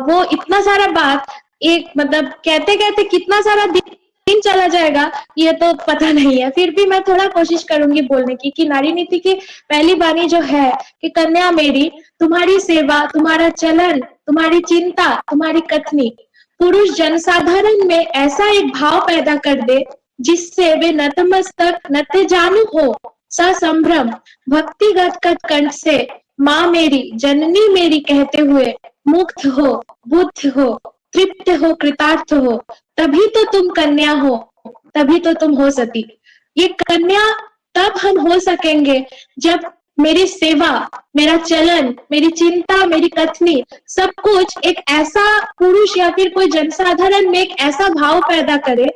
वो इतना सारा बात कहते कितना सारा दिन चला जाएगा ये तो पता नहीं है। फिर भी मैं थोड़ा कोशिश करूंगी बोलने की कि नारी नीति की पहली वाणी जो है कि कन्या मेरी, तुम्हारी सेवा, तुम्हारा चलन, तुम्हारी चिंता, तुम्हारी कथनी पुरुष जनसाधारण में ऐसा एक भाव पैदा कर दे जिससे वे नतमस्तक नत जानू हो, ससंभ्रम भक्तिगत कंठ से माँ मेरी, जननी मेरी कहते हुए मुक्त हो, बुद्ध हो, तृप्त हो, कृतार्थ हो, तभी तो तुम कन्या हो, तभी तो तुम हो सती। ये कन्या तब हम हो सकेंगे जब मेरी सेवा, मेरा चलन, मेरी चिंता, मेरी कथनी, सब कुछ एक ऐसा पुरुष या फिर कोई जनसाधारण में एक ऐसा भाव पैदा करे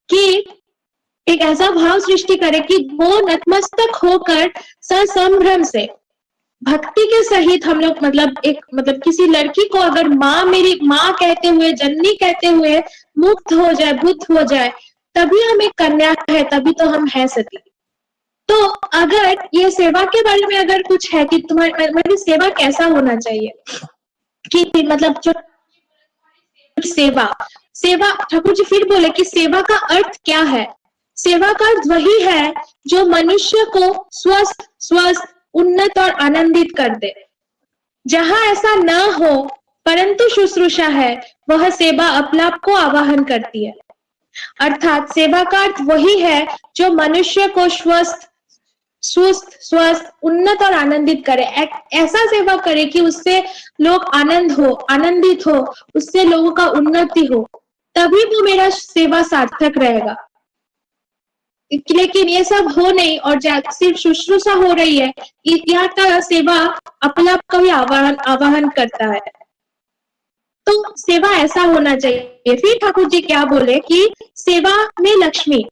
कि एक ऐसा भाव सृष्टि करे कि वो नतमस्तक होकर ससंभ्रम से भक्ति के सहित हम लोग किसी लड़की को अगर माँ, मेरी माँ कहते हुए, जननी कहते हुए मुक्त हो जाए, बुद्ध हो जाए, तभी हम एक कन्या है, तभी तो हम है सती। तो अगर ये सेवा के बारे में अगर कुछ है कि तुम्हारी सेवा कैसा होना चाहिए, कि जो सेवा ठाकुर जी फिर बोले कि सेवा का अर्थ क्या है? सेवा का अर्थ वही है जो मनुष्य को स्वस्थ, उन्नत और आनंदित कर दे। जहां ऐसा न हो परंतु शुश्रूषा है, वह सेवा अपलाप को आवाहन करती है। अर्थात सेवा का अर्थ वही है जो मनुष्य को स्वस्थ, उन्नत और आनंदित करे। ऐसा सेवा करे कि उससे लोग आनंदित हो, उससे लोगों का उन्नति हो, तभी वो मेरा सेवा सार्थक रहेगा। लेकिन ये सब हो नहीं और सिर्फ शुश्रूषा हो रही है, यहाँ का सेवा अपलाप का भी आवाहन करता है। तो सेवा ऐसा होना चाहिए। फिर ठाकुर जी क्या बोले कि सेवा में लक्ष्मी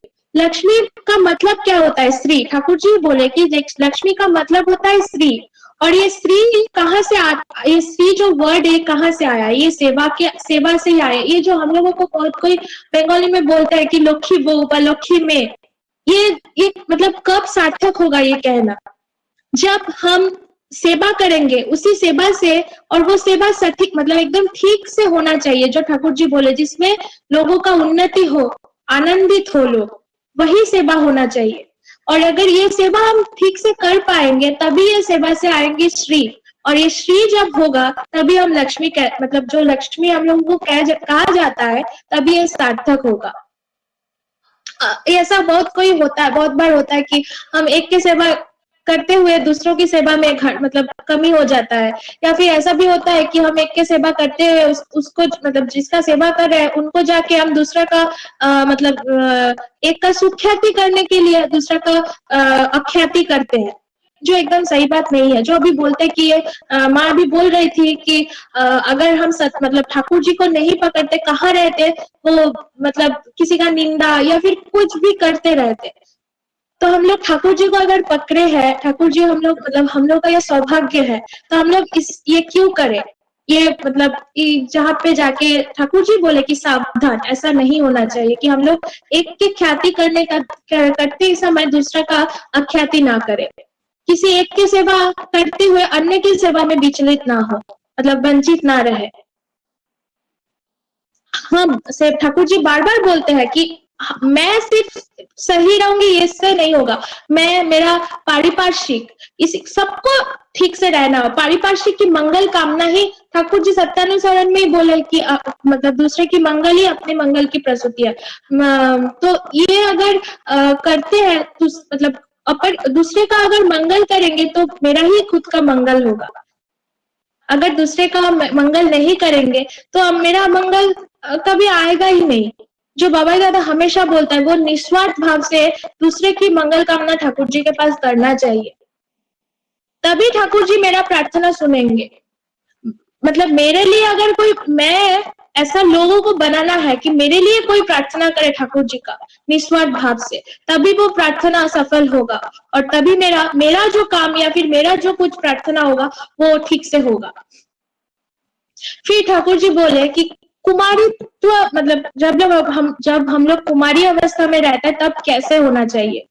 का मतलब क्या होता है? स्त्री। ठाकुर जी बोले कि लक्ष्मी का मतलब होता है स्त्री। और ये स्त्री कहाँ से ये स्त्री जो वर्ड है कहाँ से आया? ये सेवा से ही आया। ये जो हम लोगों को बहुत कोई बंगाली में बोलता है कि लक्ष्मी बहू व लक्ष्मी में, ये कब सार्थक होगा ये कहना? जब हम सेवा करेंगे उसी सेवा से, और वो सेवा सटीक एकदम ठीक से होना चाहिए, जो ठाकुर जी बोले जिसमें लोगों का उन्नति हो, आनंदित हो लोग, वही सेवा होना चाहिए। और अगर ये सेवा हम ठीक से कर पाएंगे तभी ये सेवा से आएंगे श्री, और ये श्री जब होगा तभी हम लक्ष्मी जो लक्ष्मी हम लोगों को कहा जाता है तभी ये सार्थक होगा। ऐसा बहुत बार होता है कि हम एक की सेवा करते हुए दूसरों की सेवा में कमी हो जाता है, या फिर ऐसा भी होता है कि हम एक के सेवा करते हुए उसको जिसका सेवा कर रहे हैं उनको जाके हम दूसरा का एक का सुख्याति करने के लिए दूसरा का अख्याति करते हैं। जो एकदम सही बात नहीं है। जो अभी बोलते कि माँ अभी बोल रही थी कि अगर हम मतलब ठाकुर जी को नहीं पकड़ते, कहाँ रहते, वो मतलब किसी का निंदा या फिर कुछ भी करते रहते। तो हम लोग ठाकुर जी को अगर पकड़े हैं, ठाकुर जी हम लोग मतलब हम लोग का ये सौभाग्य है, तो हम लोग ये क्यों करें? ये मतलब जहाँ पे जाके ठाकुर जी बोले कि सावधान, ऐसा नहीं होना चाहिए कि हम लोग एक की ख्याति करते समय दूसरा का अख्याति ना करें। किसी एक की सेवा करते हुए अन्य की सेवा में विचलित ना हो, मतलब वंचित ना रहे। हम से ठाकुर जी बार बार बोलते हैं कि मैं सिर्फ सही रहूंगी इससे नहीं होगा, मैं मेरा पारिपार्श्विक इस सबको ठीक से रहना हो, पारिपार्श्विक की मंगल कामना ही ठाकुर जी सत्यानुसरण में ही बोले कि मतलब दूसरे की मंगल ही अपने मंगल की प्रसूति है। तो ये अगर करते हैं तो मतलब अपन दूसरे का अगर मंगल करेंगे तो मेरा ही खुद का मंगल होगा। अगर दूसरे का मंगल नहीं करेंगे तो मेरा मंगल कभी आएगा ही नहीं। जो बाबा दादा हमेशा बोलता है वो निस्वार्थ भाव से दूसरे की मंगल कामना ठाकुर जी के पास करना चाहिए, तभी ठाकुर जी मेरा प्रार्थना सुनेंगे। मतलब मेरे लिए अगर कोई, मैं ऐसा लोगों को बनाना है कि मेरे लिए कोई प्रार्थना करे ठाकुर जी का निस्वार्थ भाव से, तभी वो प्रार्थना सफल होगा और तभी मेरा जो काम या फिर मेरा जो कुछ प्रार्थना होगा वो ठीक से होगा। फिर ठाकुर जी बोले कि कुमारी तो मतलब जब हम लोग कुमारी अवस्था में रहते हैं तब कैसे होना चाहिए।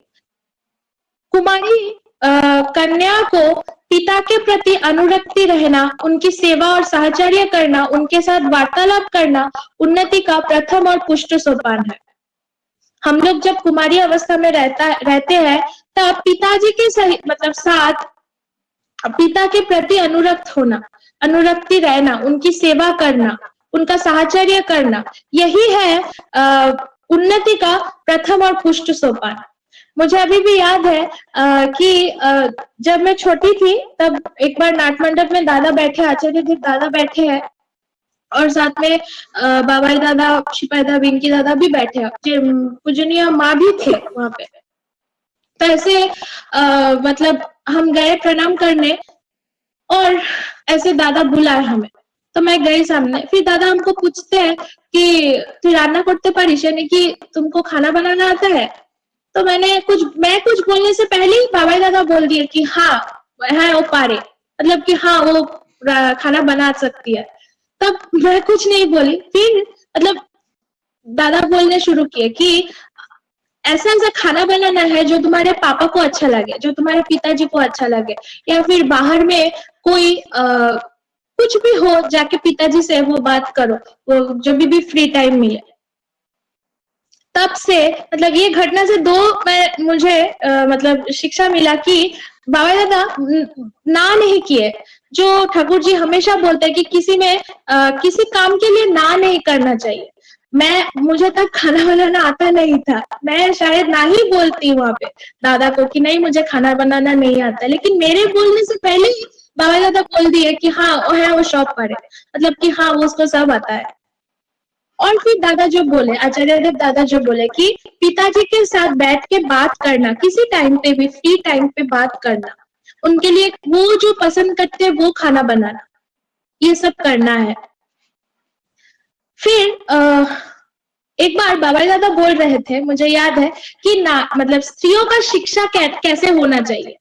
कुमारी कन्या को पिता के प्रति अनुरक्ति रहना, उनकी सेवा और साहचर्य करना, उनके साथ वार्तालाप करना उन्नति का प्रथम और पुष्ट सोपान है। हम लोग जब कुमारी अवस्था में रहते हैं तब पिताजी के सही मतलब साथ पिता के प्रति अनुरक्त होना, अनुरक्ति रहना, उनकी सेवा करना, उनका साहचर्य करना, यही है उन्नति का प्रथम और पुष्ट सोपान। मुझे अभी भी याद है कि जब मैं छोटी थी तब एक बार नाट मंडप में दादा बैठे, आचार्य देव दादा बैठे हैं और साथ में बाबाई दादा, शिपाई दादा, विंकी दादा भी बैठे हैं, पूजनीय माँ भी थे वहां पे। तो ऐसे मतलब हम गए प्रणाम करने और ऐसे दादा बुलाए हमें, तो मैं गई सामने। फिर दादा हमको पूछते हैं कि तू रान्ना करते पारिस, यानी कि तुमको खाना बनाना आता है? तो मैं कुछ बोलने से पहले ही बाबा दादा बोल दिए कि हाँ है वो पारे, मतलब कि हाँ वो खाना बना सकती है। तब मैं कुछ नहीं बोली। फिर मतलब दादा बोलने शुरू किए कि ऐसा ऐसा खाना बनाना है जो तुम्हारे पापा को अच्छा लगे, जो तुम्हारे पिताजी को अच्छा लगे, या फिर बाहर में कोई कुछ भी हो जाके पिताजी से वो बात करो, वो जब भी फ्री टाइम मिले। तब से मतलब ये घटना से मुझे मतलब शिक्षा मिला कि बाबा दादा ना नहीं किए। जो ठाकुर जी हमेशा बोलते हैं कि किसी काम के लिए ना नहीं करना चाहिए। मुझे तक खाना बनाना आता नहीं था, मैं शायद ना ही बोलती वहां पे दादा को कि नहीं मुझे खाना बनाना नहीं आता, लेकिन मेरे बोलने से पहले ही बाबा दादा बोल दिए कि हाँ वो है, वो शॉप पर है, मतलब कि हाँ वो उसको सब आता है। और फिर दादा जो बोले, आचार्य देव दादा जो बोले कि पिताजी के साथ बैठ के बात करना, किसी टाइम पे भी फ्री टाइम पे बात करना, उनके लिए वो जो पसंद करते हैं वो खाना बनाना, ये सब करना है। फिर एक बार बाबा दादा बोल रहे थे, मुझे याद है कि मतलब स्त्रियों का शिक्षा कैसे होना चाहिए।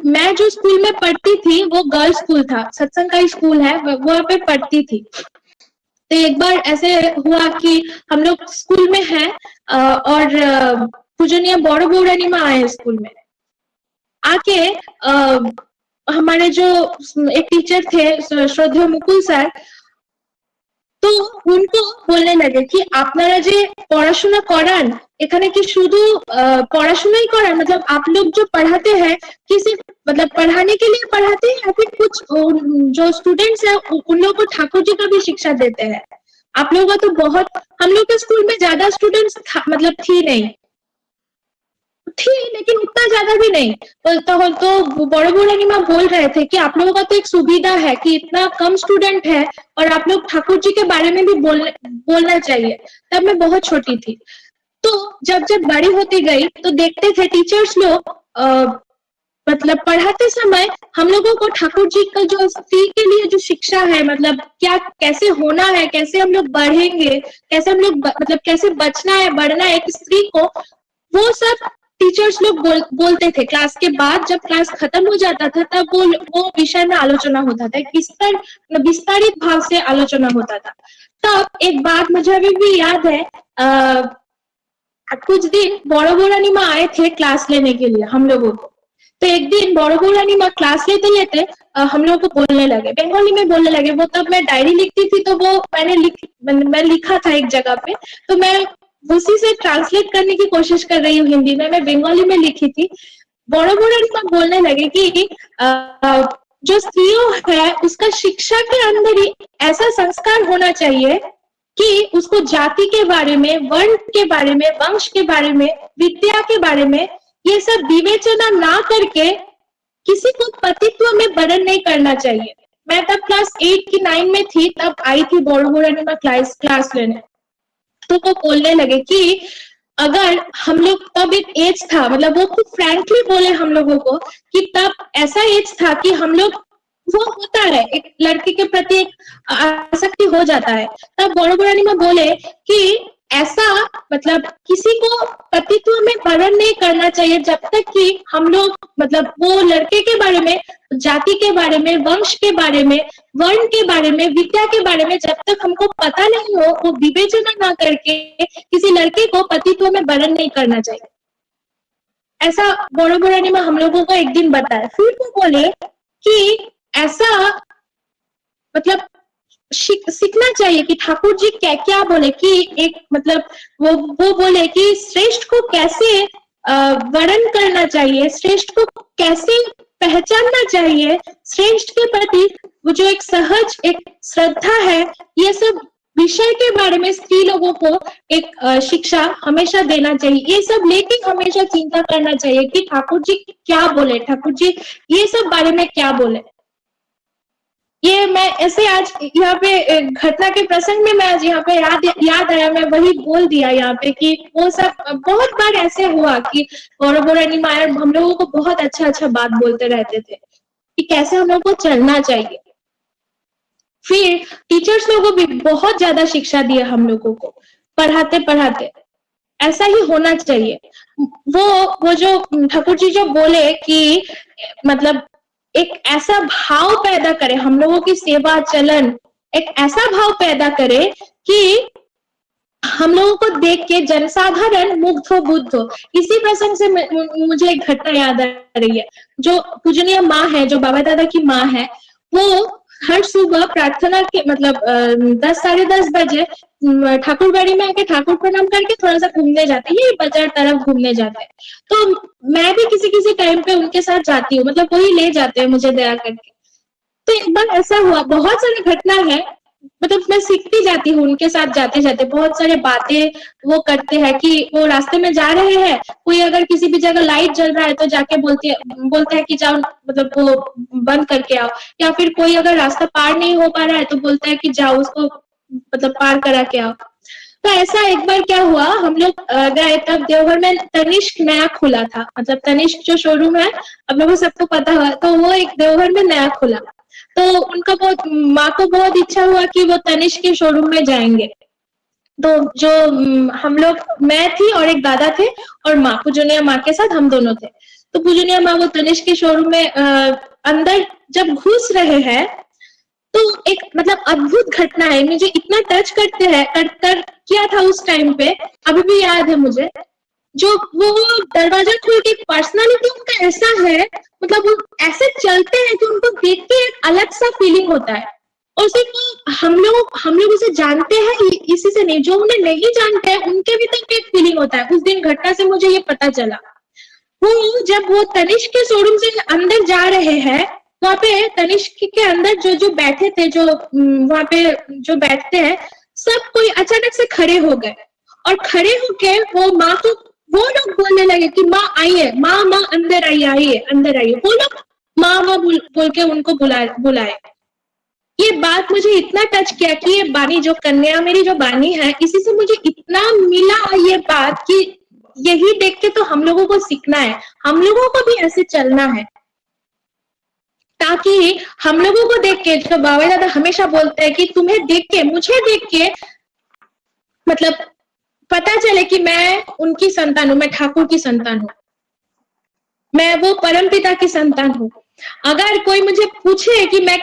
मैं जो स्कूल में पढ़ती थी वो गर्ल्स स्कूल था, सत्संग का स्कूल है, वहां पे पढ़ती थी। तो एक बार ऐसे हुआ कि हम लोग स्कूल में हैं और पूजनीय बड़ बौरानी माँ आए स्कूल में आके, हमारे जो एक टीचर थे श्रद्धेय मुकुल सर, तो उनको बोलने लगे कि आपनारा जे पढ़ाशोना करान एखाने कि शुधु पढ़ाशोना ही करान, मतलब आप लोग जो पढ़ाते हैं किसी मतलब पढ़ाने के लिए पढ़ाते हैं या फिर कुछ जो स्टूडेंट्स हैं उन लोगों को ठाकुर जी का भी शिक्षा देते हैं। आप लोगों का तो बहुत, हम लोग के स्कूल में ज्यादा स्टूडेंट्स मतलब थी नहीं थी, लेकिन उतना ज्यादा भी नहीं। तो बड़े बौरानी माँ बोल रहे थे कि आप लोगों का तो एक सुविधा है कि इतना कम स्टूडेंट है और आप लोग ठाकुर जी के बारे में भी बोलना चाहिए। तब मैं बहुत छोटी थी। तो जब बड़ी होती गई तो देखते थे टीचर्स लोग मतलब पढ़ाते समय हम लोगों को ठाकुर जी का जो स्त्री के लिए जो शिक्षा है, मतलब क्या कैसे होना है, कैसे हम लोग बढ़ेंगे, कैसे हम लोग मतलब कैसे बचना है, बढ़ना है एक स्त्री को, वो सब टीचर्स लोग बोलते थे। क्लास के बाद जब क्लास खत्म हो जाता था तब वो विषय में आलोचना होता था, विस्तारित भाव से आलोचना होता था। तब एक बात मुझे अभी भी याद है, कुछ दिन बड़ो रानी माँ आए थे क्लास लेने के लिए हम लोगों को। तो एक दिन बड़ो रानी माँ क्लास लेते लेते हम लोगों को बोलने लगे, बंगाली में बोलने लगे। वो तब मैं डायरी लिखती थी तो वो मैं लिखा था एक जगह पे, तो मैं उसी से ट्रांसलेट करने की कोशिश कर रही हूँ हिंदी में, मैं बंगाली में लिखी थी। बड़ो रानी माँ बोलने लगे कि जो स्त्रियों है उसका शिक्षा के अंदर ही ऐसा संस्कार होना चाहिए कि उसको जाति के बारे में, वर्ण के बारे में, वंश के बारे में, विद्या के बारे में ये सब विवेचना ना करके किसी को पतित्व में वर्ण नहीं करना चाहिए। मैं तब क्लास 8 की 9 में थी, तब आई थी बड़ो रानी माँ क्लास लेने। तो वो बोलने लगे कि अगर हम लोग, तब एक एज था, मतलब वो खुद फ्रैंकली बोले हम लोगों को कि तब ऐसा एज था कि हम लोग, वो होता है एक लड़के के प्रति एक आसक्ति हो जाता है। तब बड़ो रानी माँ बोले कि ऐसा मतलब किसी को पतित्व में वर्ण नहीं करना चाहिए जब तक कि हम लोग मतलब वो लड़के के बारे में, जाति के बारे में, वंश के बारे में, वर्ण के बारे में, विद्या के बारे में जब तक हमको पता नहीं हो, वो विवेचना ना करके किसी लड़के को पतित्व में वर्ण नहीं करना चाहिए। ऐसा बड़ो रानी माँ हम लोगों को एक दिन बताया। फिर वो बोले कि ऐसा मतलब सीखना चाहिए कि ठाकुर जी क्या बोले कि एक मतलब वो बोले कि श्रेष्ठ को कैसे वर्ण करना चाहिए, श्रेष्ठ को कैसे पहचानना चाहिए, श्रेष्ठ के प्रति वो जो एक सहज एक श्रद्धा है, ये सब विषय के बारे में स्त्री लोगों को एक शिक्षा हमेशा देना चाहिए। ये सब लेके हमेशा चिंता करना चाहिए कि ठाकुर जी क्या बोले, ठाकुर जी ये सब बारे में क्या बोले। ये मैं ऐसे आज यहाँ पे घटना के प्रसंग में मैं आज यहाँ पे याद आया, मैं वही बोल दिया यहाँ पे कि वो सब बहुत बार ऐसे हुआ कि बड़ो रानी माँ हम लोगों को बहुत अच्छा बात बोलते रहते थे कि कैसे हम लोग को चलना चाहिए। फिर टीचर्स लोगों को भी बहुत ज्यादा शिक्षा दिया हम लोगों को, पढ़ाते पढ़ाते ऐसा ही होना चाहिए। वो जो ठाकुर जी जो बोले कि मतलब एक ऐसा भाव पैदा करे, हम लोगों की सेवा चलन एक ऐसा भाव पैदा करे कि हम लोगों को देख के जनसाधारण मुग्ध हो, बुद्ध हो। इसी प्रसंग से मुझे एक घटना याद आ रही है। जो पूजनीय माँ है, जो बाबा दादा की माँ है, वो हर सुबह प्रार्थना के मतलब 10 साढ़े 10 बजे ठाकुर बाड़ी में आके ठाकुर प्रणाम करके थोड़ा सा घूमने जाते हैं, ये बाजार तरफ घूमने जाते हैं। तो मैं भी किसी टाइम पे उनके साथ जाती हूँ, मतलब वही ले जाते हैं मुझे दया करके। तो एक बार ऐसा हुआ, बहुत सारी घटना है, मतलब मैं सीखती जाती हूँ उनके साथ जाते जाते। बहुत सारे बातें वो करते हैं कि वो रास्ते में जा रहे हैं, कोई अगर किसी भी जगह लाइट जल रहा है तो जाके बोलते हैं कि जाओ मतलब वो बंद करके आओ, या फिर कोई अगर रास्ता पार नहीं हो पा रहा है तो बोलता है कि जाओ उसको मतलब पार करा के आओ। तो ऐसा एक बार क्या हुआ, हम लोग गए, तब देवघर में तनिष्क नया खुला था, मतलब तनिष्क जो शोरूम है अब लोगों सबको पता हुआ, तो वो एक देवघर में नया खुला। तो उनका बहुत, माँ को बहुत इच्छा हुआ कि वो तनिष्क के शोरूम में जाएंगे। तो जो हम लोग, मैं थी और एक दादा थे और माँ, पूजनीय माँ के साथ हम दोनों थे। तो पूजनीय माँ वो तनिष्क के शोरूम में अंदर जब घुस रहे हैं तो एक मतलब अद्भुत घटना है, मुझे इतना टच कर किया था उस टाइम पे, अभी भी याद है मुझे। जो वो दरवाजा खोल के, पर्सनालिटी उनका ऐसा है, मतलब वो ऐसे चलते हैं कि उनको देख के एक अलग सा फीलिंग होता है। और सिर्फ हम लोग उसे जानते हैं इसी से नहीं, जो उन्हें नहीं जानते हैं उनके भी तक एक फीलिंग होता है। उस दिन घटना से मुझे ये पता चला। वो जब वो तनिष्क के शोरूम से अंदर जा रहे हैं, वहां पे तनिष्क के अंदर जो बैठे थे, जो वहां पे जो बैठते हैं, सब कोई अचानक से खड़े हो गए और खड़े होके वो माँ को, वो लोग बोलने लगे कि माँ आइए, माँ अंदर आइए, अंदर आइए। वो लोग माँ बोल के उनको बुलाए। ये बात मुझे इतना टच किया कि ये बानी, जो कन्या मेरी जो बानी है, इसी से मुझे इतना मिला ये बात कि यही देख के तो हम लोगों को सीखना है, हम लोगों को भी ऐसे चलना है। ताकि हम लोगों को देख के, जो बाबा दादा हमेशा बोलते हैं कि तुम्हें देख के, मुझे देख के मतलब पता चले कि मैं उनकी संतान हूं, मैं ठाकुर की संतान हूं, मैं वो परम पिता की संतान हूं। अगर कोई मुझे पूछे कि मैं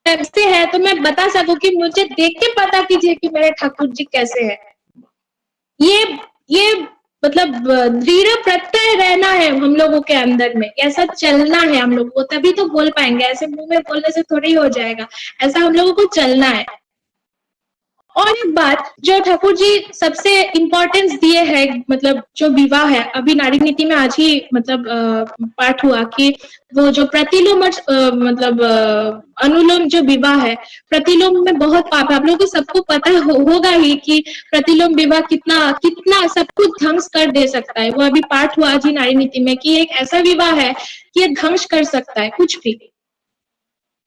कैसे है, तो मैं बता सकूं कि मुझे देख के पता कीजिए कि मेरे ठाकुर जी कैसे है। ये मतलब दृढ़ प्रत्यय रहना है हम लोगों के अंदर में, ऐसा चलना है हम लोगों को, तभी तो बोल पाएंगे। ऐसे मुंह में बोलने से थोड़ी हो जाएगा, ऐसा हम लोगों को चलना है। और एक बात जो ठाकुर जी सबसे इम्पोर्टेंस दिए है, मतलब जो विवाह है, अभी नारी नीति में आज ही मतलब पाठ हुआ कि वो जो प्रतिलोम मतलब अनुलोम जो विवाह है, प्रतिलोम में बहुत पाप है। आप लोगों को सबको पता होगा ही कि प्रतिलोम विवाह कितना कितना सब कुछ ध्वंस कर दे सकता है। वो अभी पाठ हुआ आज ही नारी नीति में कि एक ऐसा विवाह है कि ये ध्वंस कर सकता है कुछ भी।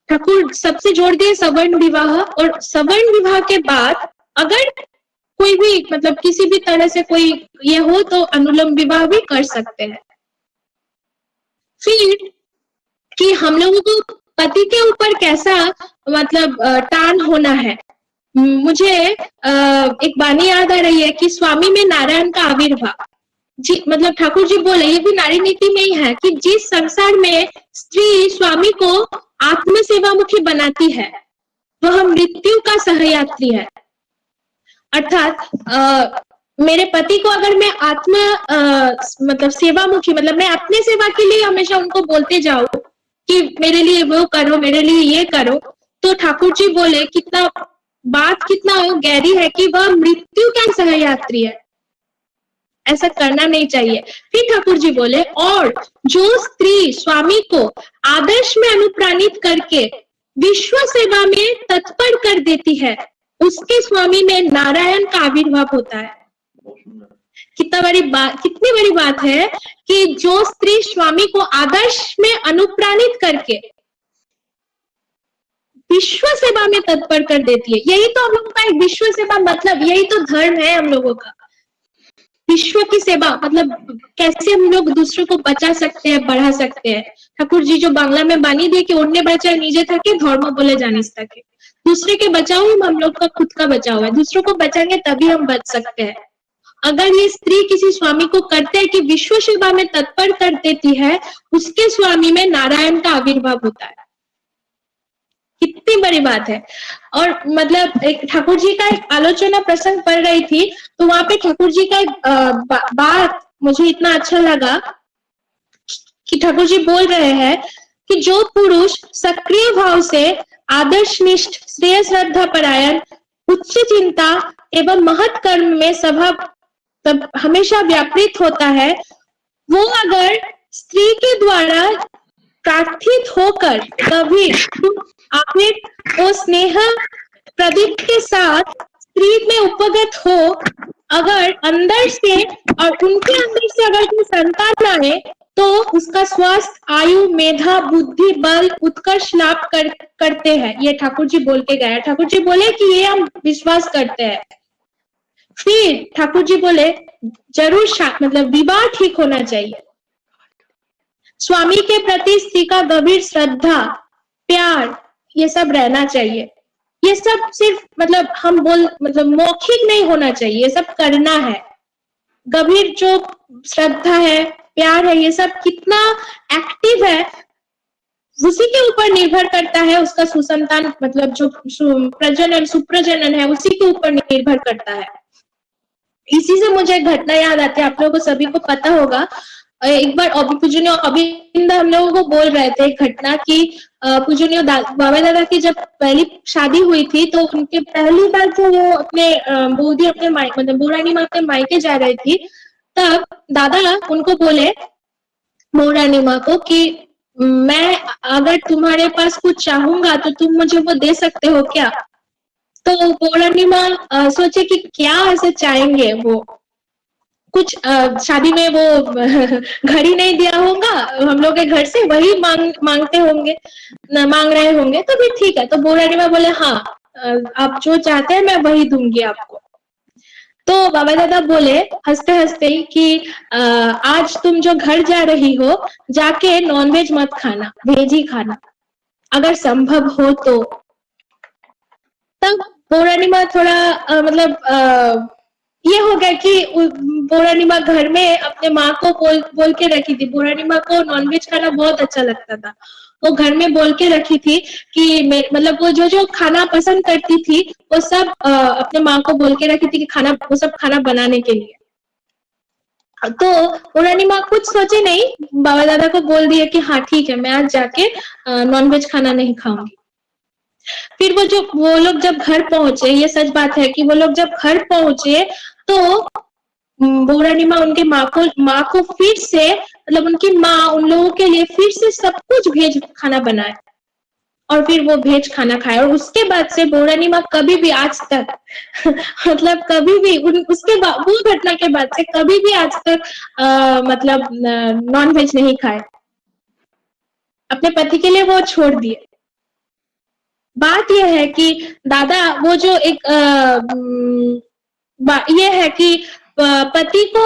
ठाकुर सबसे जोड़ दिए सवर्ण विवाह, और सवर्ण विवाह के बाद अगर कोई भी मतलब किसी भी तरह से कोई ये हो तो अनुलोम विवाह भी कर सकते हैं। फिर कि हम लोगों को पति के ऊपर कैसा मतलब टान होना है। मुझे एक वाणी याद आ रही है कि स्वामी में नारायण का आविर्भाव जी, मतलब ठाकुर जी बोले, ये भी नारी नीति में ही है कि जिस संसार में स्त्री स्वामी को आत्म सेवामुखी बनाती है वह मृत्यु का सहयात्री है। अर्थात मेरे पति को अगर मैं मतलब सेवामुखी, मतलब मैं अपने सेवा के लिए हमेशा उनको बोलते जाऊं कि मेरे लिए वो करो, मेरे लिए ये करो, तो ठाकुर जी बोले कितना गहरी है कि वह मृत्यु का सहयात्री है, ऐसा करना नहीं चाहिए। फिर ठाकुर जी बोले, और जो स्त्री स्वामी को आदर्श में अनुप्राणित करके विश्व सेवा में तत्पर कर देती है उसके स्वामी में नारायण का आविर्भाव होता है। कितनी बड़ी बात है कि जो स्त्री स्वामी को आदर्श में अनुप्राणित करके विश्व सेवा में तत्पर कर देती है, यही तो हम लोगों का एक विश्व सेवा मतलब यही तो धर्म है हम लोगों का। विश्व की सेवा मतलब कैसे हम लोग दूसरों को बचा सकते हैं, बढ़ा सकते हैं। ठाकुर जी जो बांग्ला में बानी दिए कि उन्हें बचाए निजे थके धर्म बोले जानिस थके, दूसरे के बचाओ हम लोग का खुद का बचाओ है। दूसरों को बचाएंगे तभी हम बच सकते हैं। अगर ये स्त्री किसी स्वामी को करते हैं कि विश्व सेवा में तत्पर कर देती है, उसके स्वामी में नारायण का आविर्भाव होता है। कितनी बड़ी बात है। और मतलब एक ठाकुर जी का एक आलोचना प्रसंग पढ़ रही थी, तो वहां पे ठाकुर जी का एक बात मुझे इतना अच्छा लगा कि ठाकुर जी बोल रहे हैं कि जो पुरुष सक्रिय भाव से आदर्शनिष्ठ, श्रेय श्रद्धा परायण, उच्च चिंता एवं महत् कर्म में तब हमेशा व्यापृत होता है, वो अगर स्त्री के द्वारा प्रार्थित होकर कभी आवेग और स्नेह प्रदीप के साथ स्त्री में उपगत हो, अगर अंदर से और उनके अंदर से अगर कोई संतान आए, तो उसका स्वास्थ्य, आयु, मेधा, बुद्धि, बल, उत्कर्ष लाभ करते हैं। ये ठाकुर जी बोल के गए। ठाकुर जी बोले कि ये हम विश्वास करते हैं। फिर ठाकुर जी बोले जरूर मतलब विवाह ठीक होना चाहिए। स्वामी के प्रति स्त्री का गंभीर श्रद्धा, प्यार, ये सब रहना चाहिए। ये सब सिर्फ मतलब मतलब मौखिक नहीं होना चाहिए, ये सब करना है। गंभीर जो श्रद्धा है, प्यार है, ये सब कितना एक्टिव है उसी के ऊपर निर्भर करता है। उसका सुसंतान मतलब जो सुप्रजनन है उसी के ऊपर निर्भर करता है। इसी से मुझे एक घटना याद आती है, आप लोगों को सभी को पता होगा। एक बार पूजनीय अभिनंद हम लोगों को बोल रहे थे एक घटना की, पूजनीय बाबा दादा की जब पहली शादी हुई थी, तो उनके पहली बार जो वो अपने बूढ़ी अपने मतलब बूढ़ानी माँ के मायके जा रही थी, तब दादा उनको बोले बूढ़ानी माँ को कि मैं अगर तुम्हारे पास कुछ चाहूंगा तो तुम मुझे वो दे सकते हो क्या? तो बूढ़ानी माँ सोचे कि क्या ऐसे चाहेंगे वो, कुछ शादी में वो घड़ी नहीं दिया होगा हम लोग के घर से, वही मांगते होंगे, मांग रहे होंगे। तो भी ठीक है। तो बूढ़ानी माँ बोले हाँ, आप जो चाहते हैं मैं वही दूंगी आपको। तो बाबा दादा बोले हंसते हंसते ही कि आज तुम जो घर जा रही हो जाके नॉनवेज मत खाना, वेज ही खाना अगर संभव हो तो। तब पौर्णिमा थोड़ा ये हो गया कि पौर्णिमा घर में अपने माँ को बोल के रखी थी। पौर्णिमा को नॉनवेज खाना बहुत अच्छा लगता था, वो घर में बोल के रखी थी कि मतलब वो जो खाना पसंद करती थी वो सब अपने माँ को बोल के रखी थी कि वो सब खाना बनाने के लिए। तो पौर्णिमा कुछ सोचे नहीं, बाबा दादा को बोल दिया कि हाँ ठीक है, मैं आज जाके नॉनवेज खाना नहीं खाऊंगी। फिर वो लोग जब घर पहुंचे, ये सच बात है कि वो लोग जब घर पहुंचे तो पौर्णिमा उनके माँ को फिर से मतलब उनकी माँ उन लोगों के लिए फिर से सब कुछ वेज खाना बनाए और फिर वो वेज खाना खाए। और उसके बाद से पौर्णिमा कभी भी आज तक मतलब कभी भी उसके बाद वो घटना के बाद से कभी भी आज तक मतलब नॉन वेज नहीं खाए, अपने पति के लिए वो छोड़ दिए। बात यह है कि दादा वो जो एक ये है कि पति को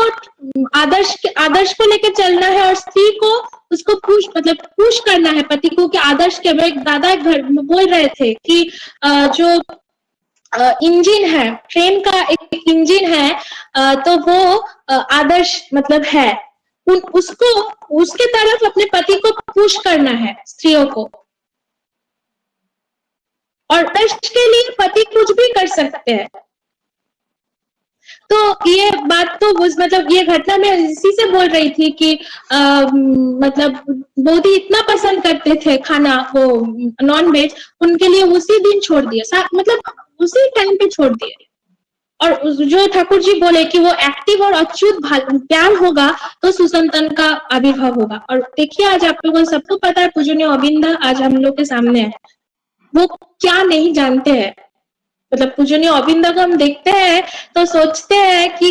आदर्श को लेकर चलना है और स्त्री को उसको पुश करना है पति को कि आदर्श के। एक दादा घर में बोल रहे थे कि जो इंजन है, ट्रेन का एक इंजन है, तो वो आदर्श मतलब है, उसको उसके तरफ अपने पति को पुश करना है स्त्रियों को। और आदर्श के लिए पति कुछ भी कर सकते हैं। तो ये बात तो मतलब ये घटना में इसी से बोल रही थी कि मतलब मोदी इतना पसंद करते थे खाना वो नॉन वेज, उनके लिए उसी दिन छोड़ दिया, मतलब उसी टाइम पे छोड़ दिए। और जो ठाकुर जी बोले कि वो एक्टिव और अच्युत प्यार होगा तो सुसंतान का आविर्भाव होगा। और देखिए आज आप लोगों को सबको पता है पूजनीय अविंदा आज हम लोग के सामने है, वो क्या नहीं जानते हैं। मतलब पूजनीय अविंदा को हम देखते हैं तो सोचते हैं कि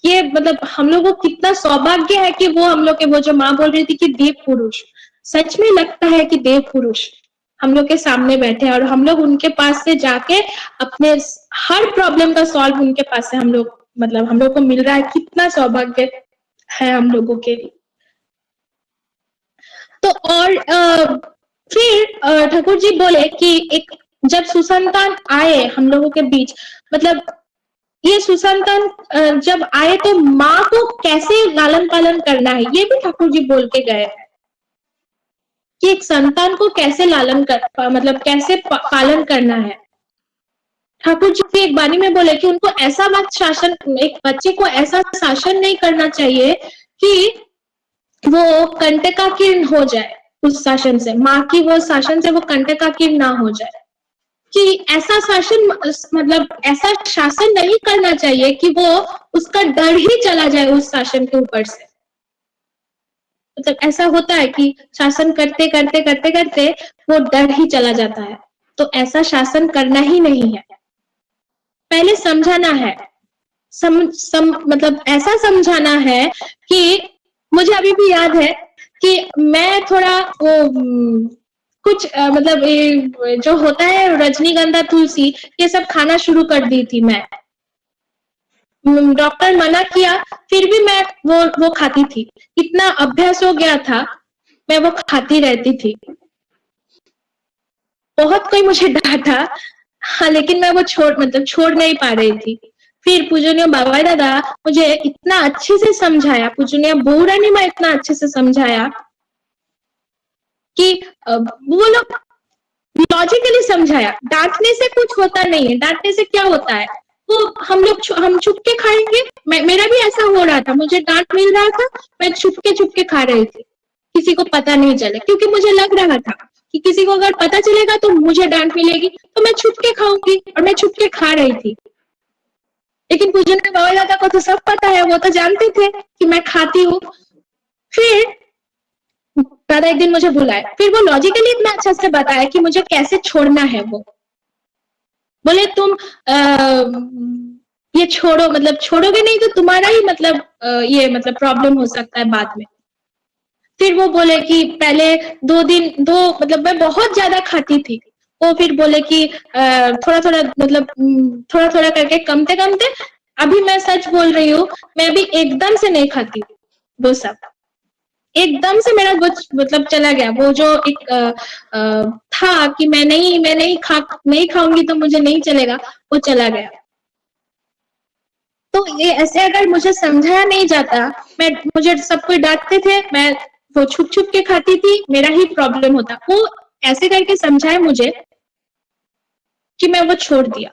ये मतलब हम लोग को कितना सौभाग्य है कि वो हम लोग के, वो जो माँ बोल रही थी कि देव पुरुष, सच में लगता है कि देव पुरुष हम लोग के सामने बैठे हैं और हम लोग उनके पास से जाके अपने हर प्रॉब्लम का सॉल्व उनके पास से हम लोग को मिल रहा है। कितना सौभाग्य है हम लोगों के लिए। तो और फिर ठाकुर जी बोले कि एक जब सुसंतान आए हम लोगों के बीच, मतलब ये सुसंतान जब आए तो माँ को कैसे लालन पालन करना है ये भी ठाकुर जी बोल के गए हैं कि एक संतान को कैसे कैसे पालन करना है। ठाकुर जी एक बानी में बोले कि उनको ऐसा शासन, एक बच्चे को ऐसा शासन नहीं करना चाहिए कि वो कंटकाकीर्ण हो जाए उस शासन से, माँ की वो शासन से वो कंटकाकीर्ण ना हो जाए। कि ऐसा शासन मतलब ऐसा शासन नहीं करना चाहिए कि वो उसका डर ही चला जाए उस शासन के ऊपर से। मतलब ऐसा होता है कि शासन करते करते करते करते वो डर ही चला जाता है, तो ऐसा शासन करना ही नहीं है। पहले समझाना है, मतलब ऐसा समझाना है कि मुझे अभी भी याद है कि मैं थोड़ा वो कुछ मतलब जो होता है रजनीगंधा, तुलसी, ये सब खाना शुरू कर दी थी मैं। डॉक्टर मना किया फिर भी मैं वो खाती थी, इतना अभ्यास हो गया था, मैं वो खाती रहती थी। बहुत कोई मुझे डांटा, हाँ, लेकिन मैं वो छोड़ नहीं पा रही थी। फिर पूजनीय बाबा दादा मुझे इतना अच्छे से समझाया, पूजनीय बहुरानी इतना अच्छे से समझाया कि वो लोग लॉजिकली समझाया, डांटने से कुछ होता नहीं है। डांटने से क्या होता है, वो हम छुप के खाएंगे। मेरा भी ऐसा हो रहा था, मुझे डांट मिल रहा था, मैं छुप के खा रही थी, किसी को पता नहीं चले, क्योंकि मुझे लग रहा था कि किसी को अगर पता चलेगा तो मुझे डांट मिलेगी, तो मैं छुप के खाऊंगी, और मैं छुप के खा रही थी। लेकिन पूजनीय बाबा दादा को तो सब पता है, वो तो जानते थे कि मैं खाती हूँ। फिर दादा एक दिन मुझे बुलाए, फिर वो लॉजिकली इतना अच्छा से बताया कि मुझे कैसे छोड़ना है। वो बोले तुम ये छोड़ो, मतलब छोड़ोगे नहीं तो तुम्हारा ही ये प्रॉब्लम हो सकता है बाद में। फिर वो बोले कि पहले 2 दिन मतलब मैं बहुत ज्यादा खाती थी, वो फिर बोले कि थोड़ा थोड़ा करके कमते अभी मैं सच बोल रही हूँ, मैं अभी एकदम से नहीं खाती हूँ वो सब, एकदम से मेरा वो मतलब चला गया। वो जो एक था कि मैं नहीं खाऊंगी तो मुझे नहीं चलेगा, वो चला गया। तो ये ऐसे अगर मुझे समझाया नहीं जाता, मुझे सब कोई डांटते थे, मैं वो छुप छुप के खाती थी, मेरा ही प्रॉब्लम होता। वो ऐसे करके समझाए मुझे कि मैं वो छोड़ दिया।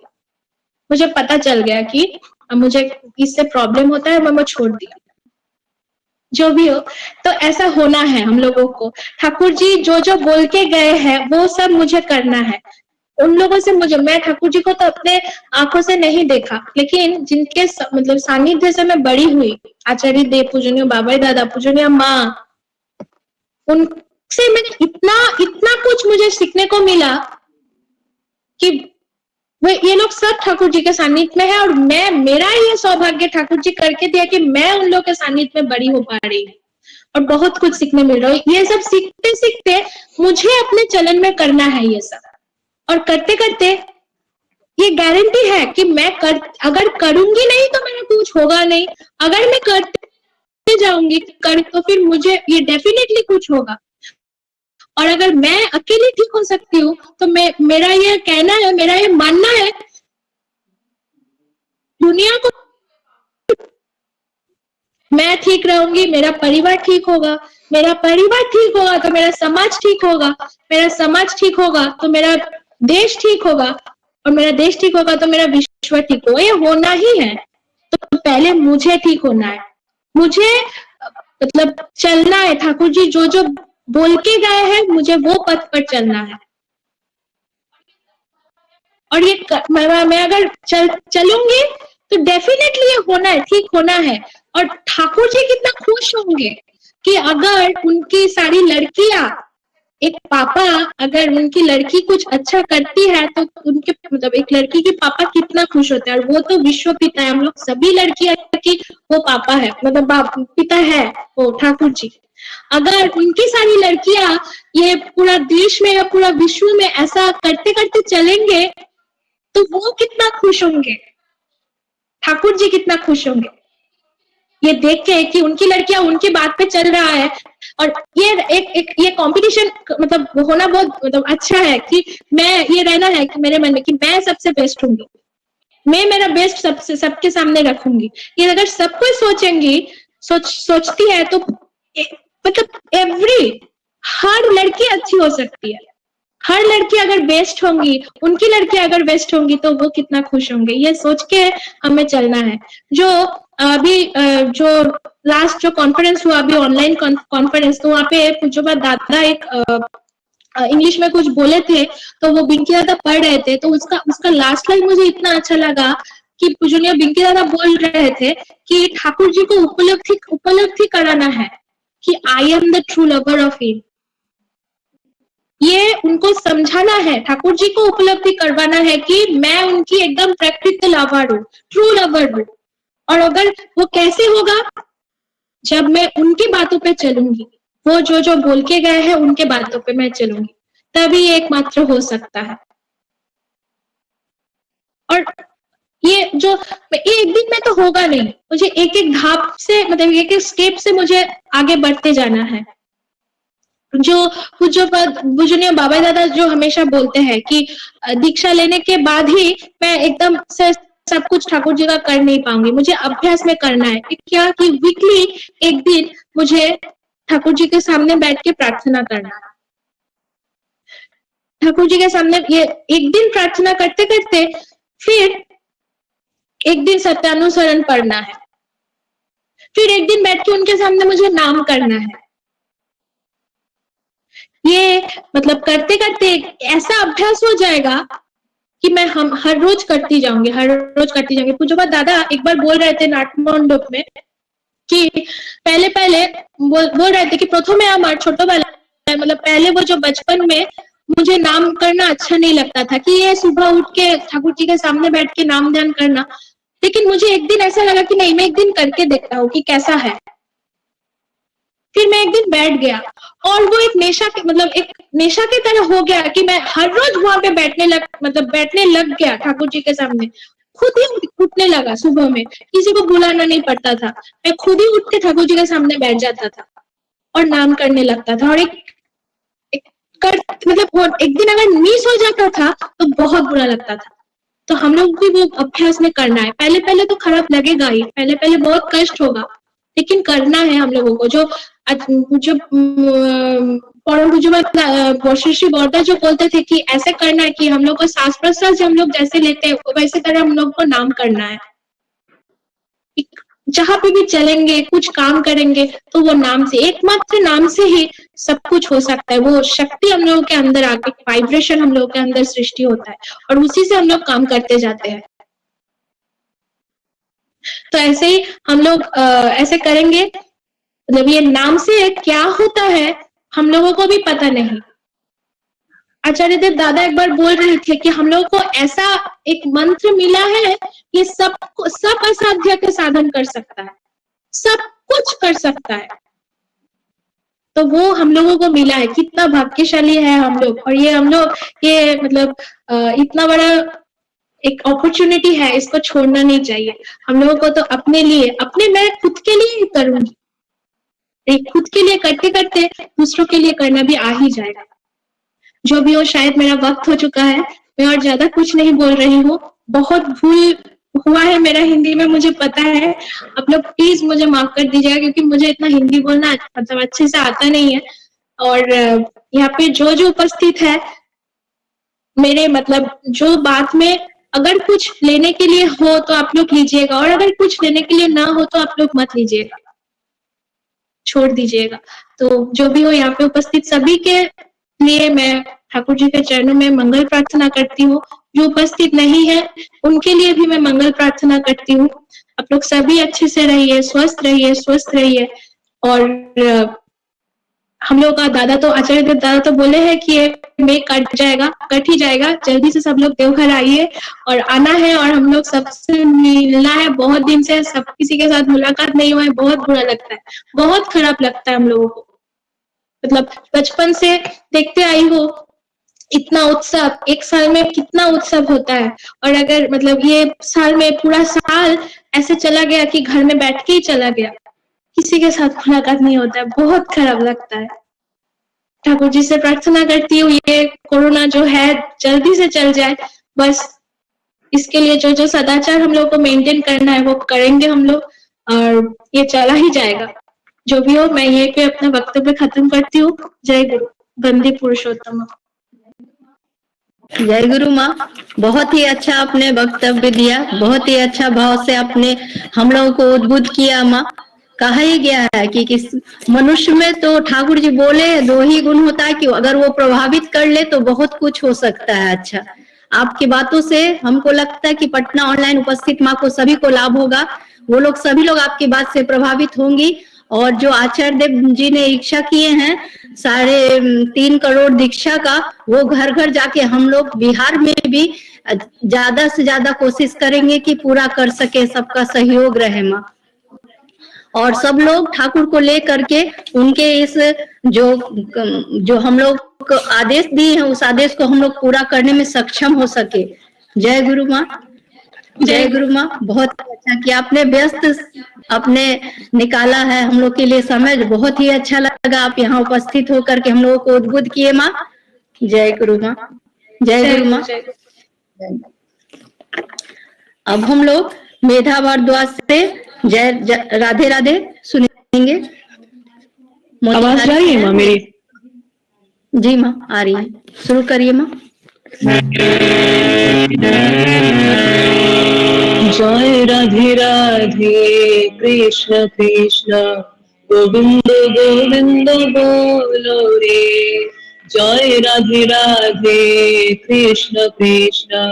मुझे पता चल गया कि मुझे इससे प्रॉब्लम होता है, मैं वो छोड़ दिया। जो भी हो, तो ऐसा होना है हम लोगों को। ठाकुर जी जो जो बोल के गए हैं वो सब मुझे करना है। उन लोगों से मैं ठाकुर जी को तो अपने आंखों से नहीं देखा, लेकिन जिनके मतलब सानिध्य से मैं बड़ी हुई, आचार्य देव पूजनीय बाबा दादा पूजनीय माँ, उनसे मैंने इतना कुछ मुझे सीखने को मिला कि ये लोग सब ठाकुर जी के सानिध्य में है, और मेरा ये सौभाग्य ठाकुर जी करके दिया कि मैं उन लोग के सानिध्य में बड़ी हो पा रही हूँ और बहुत कुछ सीखने मिल रहा है। ये सब सीखते सीखते मुझे अपने चलन में करना है ये सब, और करते करते ये गारंटी है कि अगर करूंगी नहीं तो मेरा कुछ होगा नहीं, अगर मैं करते जाऊंगी तो फिर मुझे ये डेफिनेटली कुछ होगा। और अगर मैं अकेली ठीक हो सकती हूँ तो मेरा ये कहना है, मेरा ये मानना है, दुनिया को मैं ठीक रहूंगी, मेरा परिवार ठीक होगा, मेरा परिवार ठीक होगा तो मेरा समाज ठीक होगा, मेरा समाज ठीक होगा तो मेरा देश ठीक होगा, और मेरा देश ठीक होगा तो मेरा विश्व ठीक होगा। ये होना ही है। तो पहले मुझे ठीक होना है, मुझे मतलब चलना है। ठाकुर जी जो जो बोल के गए हैं, मुझे वो पथ पर चलना है। और ये मैं अगर चलूंगी तो डेफिनेटली ये होना है, ठीक होना है। और ठाकुर जी कितना खुश होंगे कि अगर उनकी सारी लड़कियां, एक पापा अगर उनकी लड़की कुछ अच्छा करती है तो उनके मतलब एक लड़की के पापा कितना खुश होते हैं। और वो तो विश्व पिता है, हम लोग सभी लड़कियां की वो पापा है, मतलब पिता है वो ठाकुर जी। अगर उनकी सारी लड़कियां ये पूरा देश में या पूरा विश्व में ऐसा करते करते चलेंगे तो वो कितना खुश होंगे, ठाकुर जी कितना खुश होंगे ये देख के कि उनकी लड़कियां उनकी बात पे चल रहा है। और ये कंपटीशन मतलब होना बहुत मतलब अच्छा है कि मैं ये रहना है कि मेरे मन में कि मैं सबसे बेस्ट होंगी, मैं मेरा बेस्ट सबके सामने रखूंगी। ये अगर सब कोई सोचती है तो मतलब हर लड़की अच्छी हो सकती है। हर लड़की अगर बेस्ट होंगी, उनकी लड़की अगर बेस्ट होंगी तो वो कितना खुश होंगे, ये सोच के हमें चलना है। जो अभी जो लास्ट जो कॉन्फ्रेंस हुआ अभी ऑनलाइन कॉन्फ्रेंस, तो वहाँ पे पूज्यपाद दादा एक इंग्लिश में कुछ बोले थे, तो वो बिंकी दादा पढ़ रहे थे, तो उसका लास्ट लाइन मुझे इतना अच्छा लगा कि पूजनीय बिंकी दादा बोल रहे थे कि ठाकुर जी को उपलब्धि कराना है कि I am the true lover of him. ये उनको समझाना है, ठाकुर जी को उपलब्धि करवाना है कि मैं उनकी एकदम प्रकृत लवर हूँ, ट्रू लवर हूँ। और अगर वो कैसे होगा, जब मैं उनकी बातों पे चलूंगी, वो जो जो बोल के गए हैं उनके बातों पे मैं चलूंगी, तभी एकमात्र हो सकता है। और ये एक दिन में तो होगा नहीं, मुझे एक एक धाप से मतलब एक एक स्टेप से मुझे आगे बढ़ते जाना है। जो पूजनीय बाबा दादा जो हमेशा बोलते हैं कि दीक्षा लेने के बाद ही मैं एकदम से सब कुछ ठाकुर जी का कर नहीं पाऊंगी, मुझे अभ्यास में करना है। क्या कि वीकली एक दिन मुझे ठाकुर जी के सामने बैठ के प्रार्थना करना है। ठाकुर जी के सामने ये एक दिन प्रार्थना करते करते फिर एक दिन सत्यानुसरण पढ़ना है, फिर एक दिन बैठ के उनके सामने मुझे नाम करना है। ये मतलब करते करते ऐसा अभ्यास हो जाएगा कि मैं हर रोज करती जाऊंगी, हर रोज करती जाऊंगी। पूज्यपाद दादा एक बार बोल रहे थे नाटमंडप में कि पहले बोल रहे थे कि प्रथमे आमार छोटोबेला मतलब पहले वो जो बचपन में मुझे नाम करना अच्छा नहीं लगता था कि ये सुबह उठ के ठाकुर जी के सामने बैठ के नाम ध्यान करना, लेकिन मुझे एक दिन ऐसा लगा कि नहीं, मैं एक दिन करके देखता हूँ कि कैसा है। फिर मैं एक दिन बैठ गया और वो एक नेशा की तरह हो गया कि मैं हर रोज वहां पे बैठने लग गया ठाकुर जी के सामने। खुद ही उठने लगा सुबह में, किसी को बुलाना नहीं पड़ता था। मैं खुद ही उठ के ठाकुर जी के सामने बैठ जाता था और नाम करने लगता था। और मतलब एक दिन अगर मिस हो जाता था तो बहुत बुरा लगता था। तो हम लोग भी वो अभ्यास में करना है। पहले पहले तो खराब लगेगा ही, पहले पहले बहुत कष्ट होगा, लेकिन करना है हम लोगों को। जो परम पूज्य श्री बौद्धा जो बोलते थे कि ऐसे करना है कि हम लोग को सांस प्रश्वास हम लोग जैसे लेते हैं वैसे तरह हम लोग को नाम करना है। जहां पे भी चलेंगे, कुछ काम करेंगे तो वो नाम से, एकमात्र नाम से ही सब कुछ हो सकता है। वो शक्ति हम लोगों के अंदर आके, वाइब्रेशन हम लोगों के अंदर सृष्टि होता है और उसी से हम लोग काम करते जाते हैं। तो ऐसे ही हम लोग ऐसे करेंगे। मतलब ये नाम से क्या होता है हम लोगों को भी पता नहीं। आचार्य देव दादा एक बार बोल रहे थे कि हम लोगों को ऐसा एक मंत्र मिला है, ये सब असाध्य के साधन कर सकता है, सब कुछ कर सकता है। तो वो हम लोगों को मिला है, कितना भाग्यशाली है हम लोग। और ये हम लोग ये मतलब इतना बड़ा एक अपॉर्चुनिटी है, इसको छोड़ना नहीं चाहिए। हम लोगों को तो अपने लिए, मैं खुद के लिए ही करूंगी, खुद के लिए करते करते दूसरों के लिए करना भी आ ही जाएगा। जो भी हो, शायद मेरा वक्त हो चुका है, मैं और ज्यादा कुछ नहीं बोल रही हूँ। बहुत भूल हुआ है मेरा हिंदी में, मुझे पता है। आप लोग प्लीज मुझे माफ कर दीजिएगा, क्योंकि मुझे इतना हिंदी बोलना मतलब अच्छे से आता नहीं है। और यहाँ पे जो उपस्थित है मेरे मतलब जो बात में अगर कुछ लेने के लिए हो तो आप लोग लीजिएगा, और अगर कुछ लेने के लिए ना हो तो आप लोग मत लीजिएगा, छोड़ दीजिएगा। तो जो भी हो, यहाँ पे उपस्थित सभी के लिए मैं ठाकुर जी के चरणों में मंगल प्रार्थना करती हूँ। जो उपस्थित नहीं है उनके लिए भी मैं मंगल प्रार्थना करती हूँ। आप लोग सभी अच्छे से रहिए, स्वस्थ रहिए। और हम लोग का दादा तो, आचार्य देव दादा तो बोले हैं कि ये में कट ही जाएगा। जल्दी से सब लोग देवघर आइए और आना है, और हम लोग सबसे मिलना है। बहुत दिन से सब किसी के साथ मुलाकात नहीं हुआ है, बहुत बुरा लगता है, बहुत खराब लगता है हम लोगों को। मतलब बचपन से देखते आई हो इतना उत्सव, एक साल में कितना उत्सव होता है, और अगर मतलब ये साल में पूरा साल ऐसे चला गया कि घर में बैठ के ही चला गया, किसी के साथ मुलाकात नहीं होता है, बहुत खराब लगता है। ठाकुर जी से प्रार्थना करती हूँ ये कोरोना जो है जल्दी से चल जाए। बस इसके लिए जो सदाचार हम लोग को मेंटेन करना है वो करेंगे हम लोग, और ये चला ही जाएगा। जो भी हो, मैं ये पे अपना वक्तव्य खत्म करती हूँ। जय गुरु, वंदे पुरुषोत्तम। जय गुरु माँ, बहुत ही अच्छा आपने वक्तव्य दिया, बहुत ही अच्छा भाव से आपने हम लोगों को उद्बुद्ध किया माँ। कहा ही गया है कि किस मनुष्य में तो ठाकुर जी बोले 2 ही गुण होता है कि अगर वो प्रभावित कर ले तो बहुत कुछ हो सकता है। अच्छा, आपकी बातों से हमको लगता है कि पटना ऑनलाइन उपस्थित माँ को सभी को लाभ होगा। वो लोग सभी लोग आपकी बात से प्रभावित होंगी। और जो आचार्य देव जी ने इच्छा किए हैं 3.5 करोड़ दीक्षा का, वो घर घर जाके हम लोग बिहार में भी ज्यादा से ज्यादा कोशिश करेंगे कि पूरा कर सके, सबका सहयोग रहे माँ। और सब लोग ठाकुर को ले करके उनके इस जो हम लोग आदेश दिए हैं उस आदेश को हम लोग पूरा करने में सक्षम हो सके। जय गुरु माँ, जय गुरु माँ। बहुत अच्छा किया आपने, व्यस्त अपने निकाला है हम लोग के लिए समय, बहुत ही अच्छा लगा आप यहाँ उपस्थित होकर के हम लोगों को उद्बुद्ध किए माँ। जय गुरु माँ, जय गुरु माँ। अब हम लोग मेधा भारद्वाज से जय राधे राधे सुनेंगे। आवाज जा रही है माँ मेरी? जी माँ आ रही है, शुरू करिए माँ। जय राधे राधे कृष्ण कृष्ण गोविंद गोविंद बोलो रे। जय राधे राधे कृष्ण कृष्ण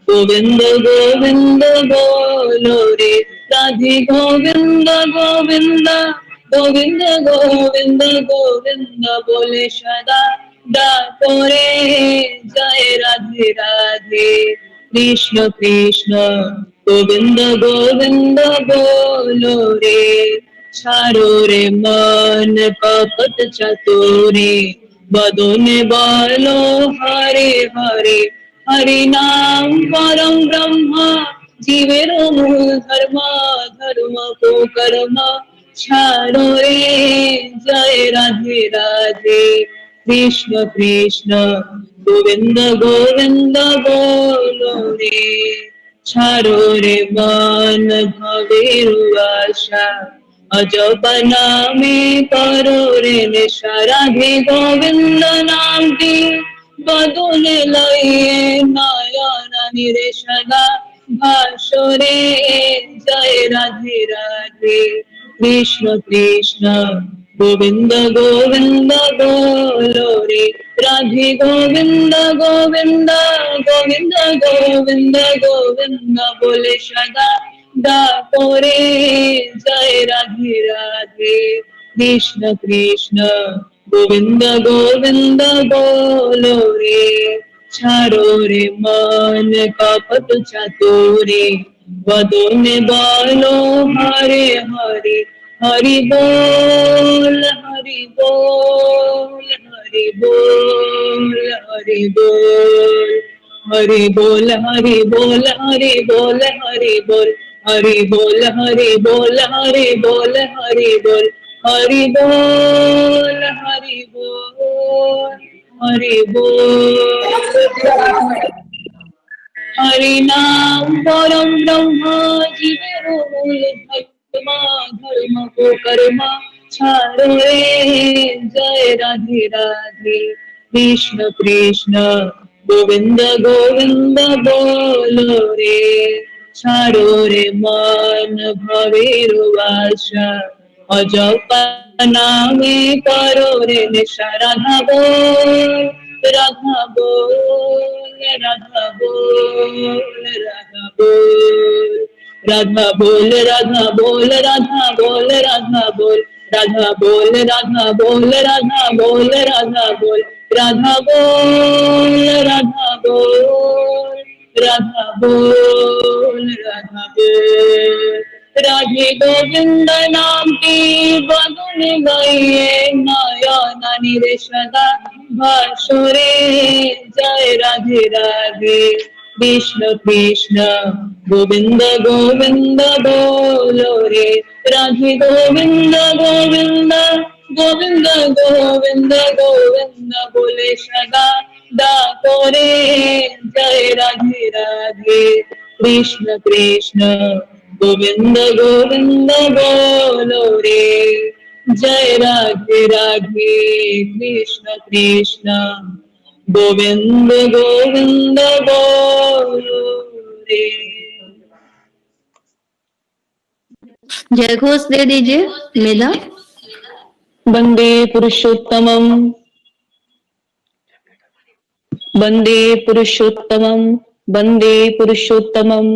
गोविंद गोविंद बोलो रे। राधे गोविंद गोविंद गोविंद गोविंद गोविंद बोले सदा डाको रे। जय राधे राधे कृष्ण कृष्ण गोविंद गोविंद बोलो रे। चारो रे मन कपट चतुरे बदोने बोलो हरे हरे। हरि नाम परम ब्रह्म जीवेरो मूल धर्मा, धर्म को कर्म छाड़ो रे। जय राधे राधे कृष्ण कृष्ण गोविंद गोविंद बोलो रे। छाड़ो रे मन भवेरु आशा, अजपना में करो रे निशा। राधे गोविंद नाम की बदुन लइए नयन निरेशना भाषो रे। जय राधे राधे कृष्ण कृष्ण गोविंद गोविंद बोलो रे। राधे गोविंद गोविंद गोविंद गोविंद गोविंद बोले सदा डाको रे। जय राधे राधे कृष्ण कृष्ण गोविंद गोविंद बोलो रे। छाड़ो रे मन कपट चातुरी, वदो ने बोलो हरे हरे। हरि बोल हरि बोल हरि बोल हरि बोल। हरि बोल हरि बोल हरि बोल हरि बोल। हरि बोल हरि बोल हरि बोल हरि बोल। हरि बोल हरि बोल हरि बोल। हरि नाम परम ब्रह्म जीवेरो मूल धर्मा, धर्म को कर्मा छाड़ो रे। जय राधे राधे कृष्ण कृष्ण गोविंद गोविंद बोलो रे। छाड़ो रे मन भवेरु आशा, अजपना में करो रे निशा। राधा बोल राधा बोल राधा बोल राधा बोल। राधा बोल राधा बोल राधा बोल राधा बोल। राधा बोल राधा बोल राधा बोल राधा बोल। राधा बोल राधा बोल राधा बोल राधा बोल। राधे गोविंद नाम की बदुन गइए नयन निरेशदा भाषो रे। जय राधे राधे कृष्ण कृष्ण गोविंद गोविंद बोलो रे। राधे गोविंद गोविंद गोविंद गोविंद गोविंद बोले सदा डाको रे। जय राधे राधे कृष्ण कृष्ण गोविंद गोविंद बोलो रे। जय राधे राधे कृष्ण कृष्ण गोविंद गोविंद बोलो रे। जय घोष दे दीजिए मेधा। वंदे पुरुषोत्तमम वंदे पुरुषोत्तमम वंदे पुरुषोत्तमम।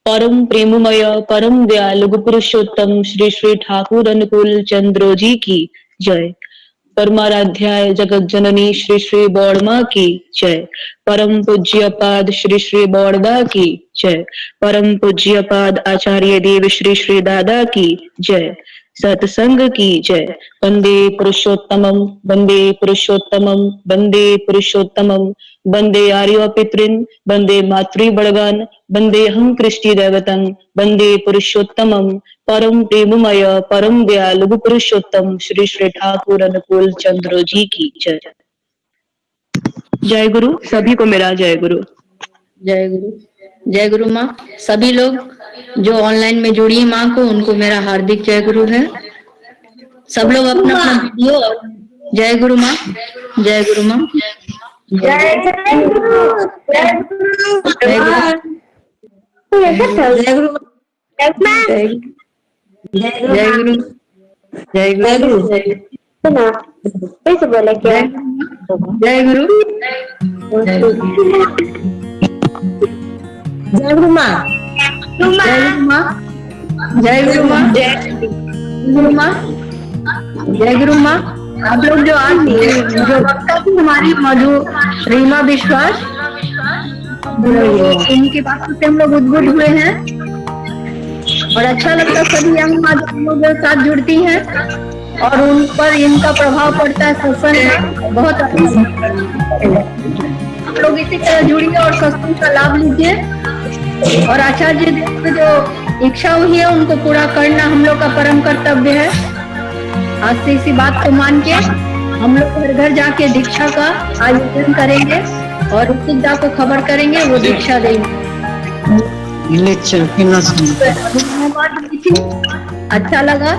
परम प्रेममय परम दयालु पुरुषोत्तम श्री श्री ठाकुर अनुकूल चंद्रो जी की जय। परमाराध्याय जगत जननी श्री श्री बौड़मा की जय। परम पूज्य पाद श्री श्री बौड़दा की जय। परम पूज्य पाद आचार्य देव श्री श्री दादा की जय। सत्संग की जय। वंदे पुरुषोत्तमम वंदे पुरुषोत्तमम वंदे पुरुषोत्तमम। वंदे आर्य पितृन वंदे मातृ बड़गन वंदे हम कृष्टि दैवतम। वंदे पुरुषोत्तमम परम प्रेममय परम दयालु पुरुषोत्तम श्री श्री ठाकुर अनुकूल चंद्र जी की जय। जय गुरु। सभी को मेरा जय गुरु। जय गुरु। जय गुरु माँ। सभी लोग जो ऑनलाइन में जुड़ी है माँ को उनको मेरा हार्दिक जय गुरु है। सब लोग अपना अपना वीडियो और जय गुरु माँ। जय गुरु माँ। जय गुरु। जय गुरु। जय गुरु। जय गुरु। जय गुरु। कैसे बोले क्या? जय गुरु। जय गुरु माँ। जय गुरु माँ। जय गुरु माँ। जय गुरु माँ। जय गुरु माँ। आप लोग जो आज जो वक्ता थी हमारी मधु रीमा विश्वास, इनकी बातों से हम लोग उद्बुद्ध हुए हैं और अच्छा लगता सभी यंग माँ हम लोग के साथ जुड़ती हैं और उन पर इनका प्रभाव पड़ता है सत्संग में। बहुत अच्छा आप लोग इसी तरह जुड़िए और सत्संग का लाभ लीजिए। और आचार्य देव की जो इच्छा हुई है उनको पूरा करना हम लोग का परम कर्तव्य है। आज से इसी बात को मान के हम लोग घर घर जाके दीक्षा का आयोजन करेंगे और ऋतिकदा को खबर करेंगे, वो दीक्षा देंगे। अच्छा लगा।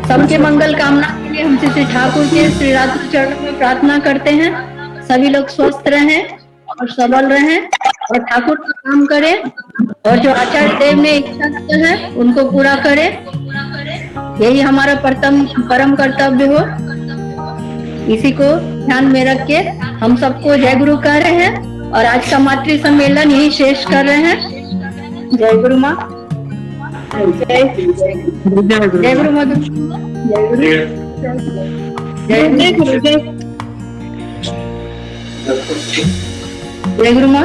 सबके मंगल कामना के लिए हम श्री ठाकुर के श्री राधु चरणों में प्रार्थना करते हैं। सभी लोग स्वस्थ रहें और सबल रहें और ठाकुर का काम करें और जो आचार्य देव ने इच्छा किया है उनको पूरा करें। यही हमारा परम कर्तव्य हो। इसी को ध्यान में रख के हम सबको जय गुरु कह रहे हैं और आज का मातृ सम्मेलन यही शेष कर रहे हैं। जय गुरु माँ, जय गुरु मधु, जय गुरु, जय गुरु, जय गुरु माँ।